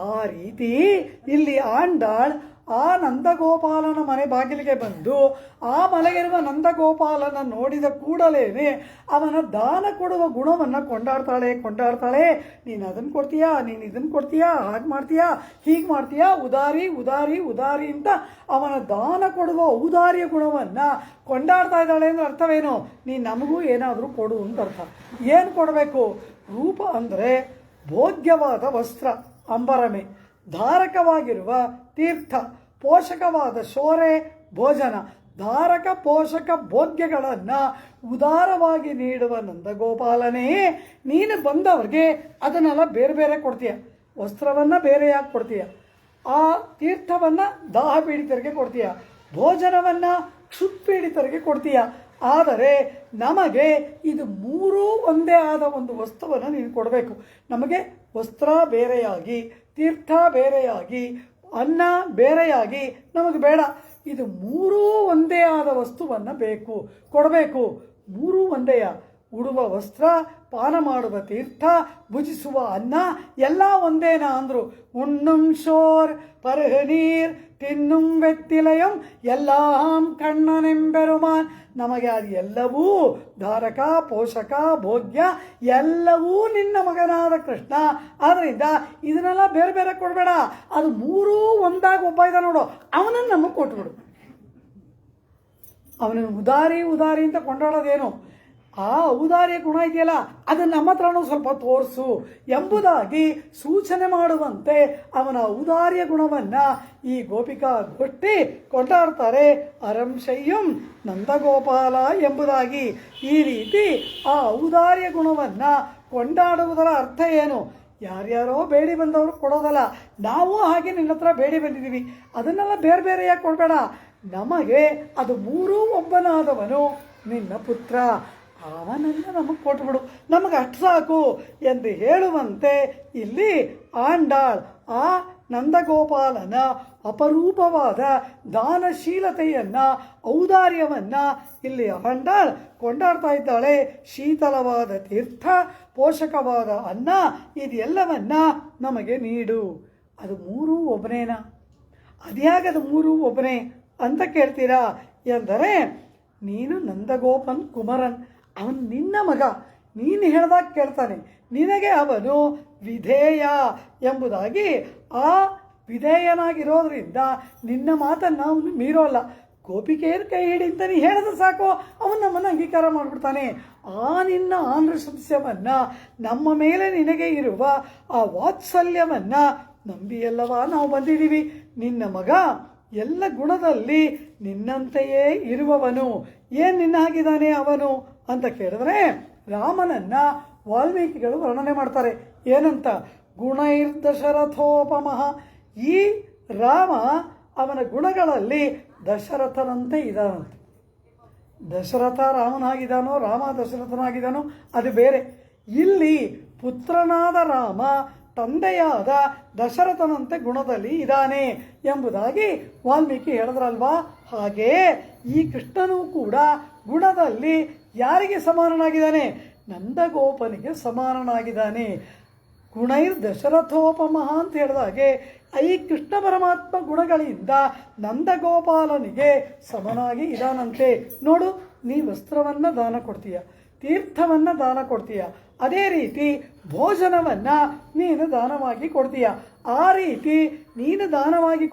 Speaker 1: ಆ ರೀತಿ ಇಲ್ಲಿ ಆಂಡಾಳ್ ಆ ನಂದಗೋಪಾಲನ ಮನೆ ಬಾಗಿಲಿಗೆ ಬಂದು ಆ ಮನೆಗಿರುವ ನಂದಗೋಪಾಲನ ನೋಡಿದ ಕೂಡಲೇ ಅವನ ದಾನ ಕೊಡುವ ಗುಣವನ್ನು ಕೊಂಡಾಡ್ತಾಳೆ. ನೀನು ಅದನ್ನು ಕೊಡ್ತೀಯಾ, ನೀನು ಇದನ್ನು ಕೊಡ್ತೀಯಾ, ಹಾಗೆ ಮಾಡ್ತೀಯಾ, ಹೀಗೆ ಮಾಡ್ತೀಯಾ, ಉದಾರಿ ಉದಾರಿ ಉದಾರಿ ಅಂತ ಅವನ ದಾನ ಕೊಡುವ ಔದಾರ್ಯ ಗುಣವನ್ನು ಕೊಂಡಾಡ್ತಾ ಇದ್ದಾಳೆ ಅಂದ್ರೆ ಅರ್ಥವೇನು? ನೀನು ನಮಗೂ ಏನಾದರೂ ಕೊಡು ಅಂತ ಅರ್ಥ. ಏನು ಕೊಡಬೇಕು? ರೂಪ ಅಂದರೆ ಭೋಗ್ಯವಾದ ವಸ್ತ್ರ ಅಂಬರಮೆ, ಧಾರಕವಾಗಿರುವ ತೀರ್ಥ, ಪೋಷಕವಾದ ಶೋರೆ ಭೋಜನ, ಧಾರಕ ಪೋಷಕ ಭೋಗ್ಯಗಳನ್ನು ಉದಾರವಾಗಿ ನೀಡುವ ನಂದಗೋಪಾಲನೇ, ನೀನು ಬಂದವ್ರಿಗೆ ಅದನ್ನೆಲ್ಲ ಬೇರೆ ಬೇರೆ ಕೊಡ್ತೀಯ. ವಸ್ತ್ರವನ್ನು ಬೇರೆಯಾಗಿ ಕೊಡ್ತೀಯ, ಆ ತೀರ್ಥವನ್ನು ದಾಹ ಪೀಡಿತರಿಗೆ ಕೊಡ್ತೀಯ, ಭೋಜನವನ್ನು ಕ್ಷುತ್ಪೀಡಿತರಿಗೆ ಕೊಡ್ತೀಯ. ಆದರೆ ನಮಗೆ ಇದು ಮೂರೂ ಒಂದೇ ಆದ ಒಂದು ವಸ್ತುವನ್ನು ನೀನು ಕೊಡಬೇಕು. ನಮಗೆ ವಸ್ತ್ರ ಬೇರೆಯಾಗಿ, ತೀರ್ಥ ಬೇರೆಯಾಗಿ, ಅನ್ನ ಬೇರೆಯಾಗಿ ನಮಗೆ ಬೇಡ. ಇದು ಮೂರೂ ಒಂದೇ ಆದ ವಸ್ತುವನ್ನು ಕೊಡಬೇಕು. ಮೂರೂ ಒಂದೇಯ. ಉಡುವ ವಸ್ತ್ರ, ಪಾನ ಮಾಡುವ ತೀರ್ಥ, ಭುಜಿಸುವ ಅನ್ನ ಎಲ್ಲ ಒಂದೇನಾ ಅಂದರು. ಉಣ್ಣುಂ ಶೋರ್ ಪರುಹು ನೀರ್ ತಿನ್ನುಂ ವೆತ್ತಿಲಯಂ ಎಲ್ಲಾಂ ಕಣ್ಣನೆಂಬೆರುಮಾನ್. ನಮಗೆ ಅದು ಎಲ್ಲವೂ ಧಾರಕ, ಪೋಷಕ, ಭೋಗ್ಯ ಎಲ್ಲವೂ ನಿನ್ನ ಮಗನಾದ ಕೃಷ್ಣ. ಆದ್ದರಿಂದ ಇದನ್ನೆಲ್ಲ ಬೇರೆ ಬೇರೆ ಕೊಡಬೇಡ, ಅದು ಮೂರೂ ಒಂದಾಗಿ ಒಬ್ಬ ಇದ್ದ ನೋಡು, ಅವನನ್ನು ನಮಗೆ ಕೊಟ್ಬಿಡು. ಅವನನ್ನು ಉದಾರಿ ಉದಾರಿ ಅಂತ ಕೊಂಡಾಡೋದೇನು, ಆ ಔದಾರ್ಯ ಗುಣ ಇದೆಯಲ್ಲ ಅದನ್ನು ನಮ್ಮ ಹತ್ರನೂ ಸ್ವಲ್ಪ ತೋರಿಸು ಎಂಬುದಾಗಿ ಸೂಚನೆ ಮಾಡುವಂತೆ ಅವನ ಔದಾರ್ಯ ಗುಣವನ್ನು ಈ ಗೋಪಿಕಾ ಗೋಷ್ಠಿ ಕೊಂಡಾಡ್ತಾರೆ. ಅರಂಶಯ್ಯಂ ನಂದಗೋಪಾಲ ಎಂಬುದಾಗಿ ಈ ರೀತಿ ಆ ಔದಾರ್ಯ ಗುಣವನ್ನು ಕೊಂಡಾಡುವುದರ ಅರ್ಥ ಏನು? ಯಾರ್ಯಾರೋ ಬೇಡಿ ಬಂದವರು ಕೊಡೋದಲ್ಲ, ನಾವು ಹಾಗೆ ನಿನ್ನ ಹತ್ರ ಬೇಡಿ ಬಂದಿದ್ದೀವಿ, ಅದನ್ನೆಲ್ಲ ಬೇರೆ ಬೇರೆಯಾಗಿ ಕೊಡಬೇಡ. ನಮಗೆ ಅದು ಮೂರೂ ಒಬ್ಬನಾದವನು ನಿನ್ನ ಪುತ್ರ, ಅವನನ್ನು ನಮಗೆ ಕೊಟ್ಬಿಡು, ನಮಗೆ ಅಷ್ಟು ಸಾಕು ಎಂದು ಹೇಳುವಂತೆ ಇಲ್ಲಿ ಆಂಡಾಳ್ ಆ ನಂದಗೋಪಾಲನ ಅಪರೂಪವಾದ ದಾನಶೀಲತೆಯನ್ನು, ಔದಾರ್ಯವನ್ನು ಇಲ್ಲಿ ಆಂಡಾಳ್ ಕೊಂಡಾಡ್ತಾ ಇದ್ದಾಳೆ. ಶೀತಲವಾದ ತೀರ್ಥ, ಪೋಷಕವಾದ ಅನ್ನ ಇದೆಲ್ಲವನ್ನ ನಮಗೆ ನೀಡು. ಅದು ಮೂರೂ ಒಬ್ಬನೇನಾ? ಅದ್ಯಾಗದು ಮೂರೂ ಒಬ್ಬನೇ ಅಂತ ಕೇಳ್ತೀರಾ ಎಂದರೆ, ನೀನು ನಂದಗೋಪನ್ ಕುಮರನ್, ಅವನು ನಿನ್ನ ಮಗ, ನೀನು ಹೇಳ್ದಾಗ ಕೇಳ್ತಾನೆ, ನಿನಗೆ ಅವನು ವಿಧೇಯ ಎಂಬುದಾಗಿ, ಆ ವಿಧೇಯನಾಗಿರೋದ್ರಿಂದ ನಿನ್ನ ಮಾತನ್ನು ಅವನು ಮೀರೋಲ್ಲ. ಗೋಪಿಕೆಯನ್ನು ಕೈ ಹಿಡಿ ಅಂತ ನೀ ಹೇಳಿದ್ರೆ ಸಾಕು, ಅವನು ನಮ್ಮನ್ನು ಅಂಗೀಕಾರ ಮಾಡಿಬಿಡ್ತಾನೆ. ಆ ನಿನ್ನ ಆನೃಶಂಸ್ಯವನ್ನು, ನಮ್ಮ ಮೇಲೆ ನಿನಗೆ ಇರುವ ಆ ವಾತ್ಸಲ್ಯವನ್ನು ನಂಬಿಯಲ್ಲವಾ ನಾವು ಬಂದಿದ್ದೀವಿ. ನಿನ್ನ ಮಗ ಎಲ್ಲ ಗುಣದಲ್ಲಿ ನಿನ್ನಂತೆಯೇ ಇರುವವನು. ಏನು ನಿನ್ನ ಹಾಗಿದ್ದಾನೆ ಅವನು ಅಂತ ಕೇಳಿದ್ರೆ, ರಾಮನನ್ನು ವಾಲ್ಮೀಕಿಗಳು ವರ್ಣನೆ ಮಾಡ್ತಾರೆ. ಏನಂತ? ಗುಣೈರ್ದಶರಥೋಪಮಃ. ಈ ರಾಮ ಅವನ ಗುಣಗಳಲ್ಲಿ ದಶರಥನಂತೆ ಇದ್ದಾನಂತೆ. ದಶರಥ ರಾಮನಾಗಿದ್ದಾನೋ, ರಾಮ ದಶರಥನಾಗಿದ್ದಾನೋ ಅದು ಬೇರೆ. ಇಲ್ಲಿ ಪುತ್ರನಾದ ರಾಮ ತಂದೆಯಾದ ದಶರಥನಂತೆ ಗುಣದಲ್ಲಿ ಇದ್ದಾನೆ ಎಂಬುದಾಗಿ ವಾಲ್ಮೀಕಿ ಹೇಳಿದ್ರಲ್ವಾ. ಹಾಗೆಯೇ ಈ ಕೃಷ್ಣನೂ ಕೂಡ ಗುಣದಲ್ಲಿ ಯಾರಿಗೆ ಸಮಾನನಾಗಿದ್ದಾನೆ? ನಂದಗೋಪನಿಗೆ ಸಮಾನನಾಗಿದ್ದಾನೆ. ಗುಣೈರ್ ದಶರಥೋಪಮಃ ಅಂತ ಹೇಳಿದಾಗೆ ಈ ಕೃಷ್ಣ ಪರಮಾತ್ಮ ಗುಣಗಳಿಂದ ನಂದಗೋಪಾಲನಿಗೆ ಸಮನಾಗಿ ಇದಾನಂತೆ. ನೋಡು, ನೀ ವಸ್ತ್ರವನ್ನು ದಾನ ಕೊಡ್ತೀಯ, ತೀರ್ಥವನ್ನು ದಾನ ಕೊಡ್ತೀಯ, ಅದೇ ರೀತಿ ಭೋಜನವನ್ನು ನೀನು ದಾನವಾಗಿ ಕೊಡ್ತೀಯ. ಆ ರೀತಿ ನೀನು ದಾನವಾಗಿ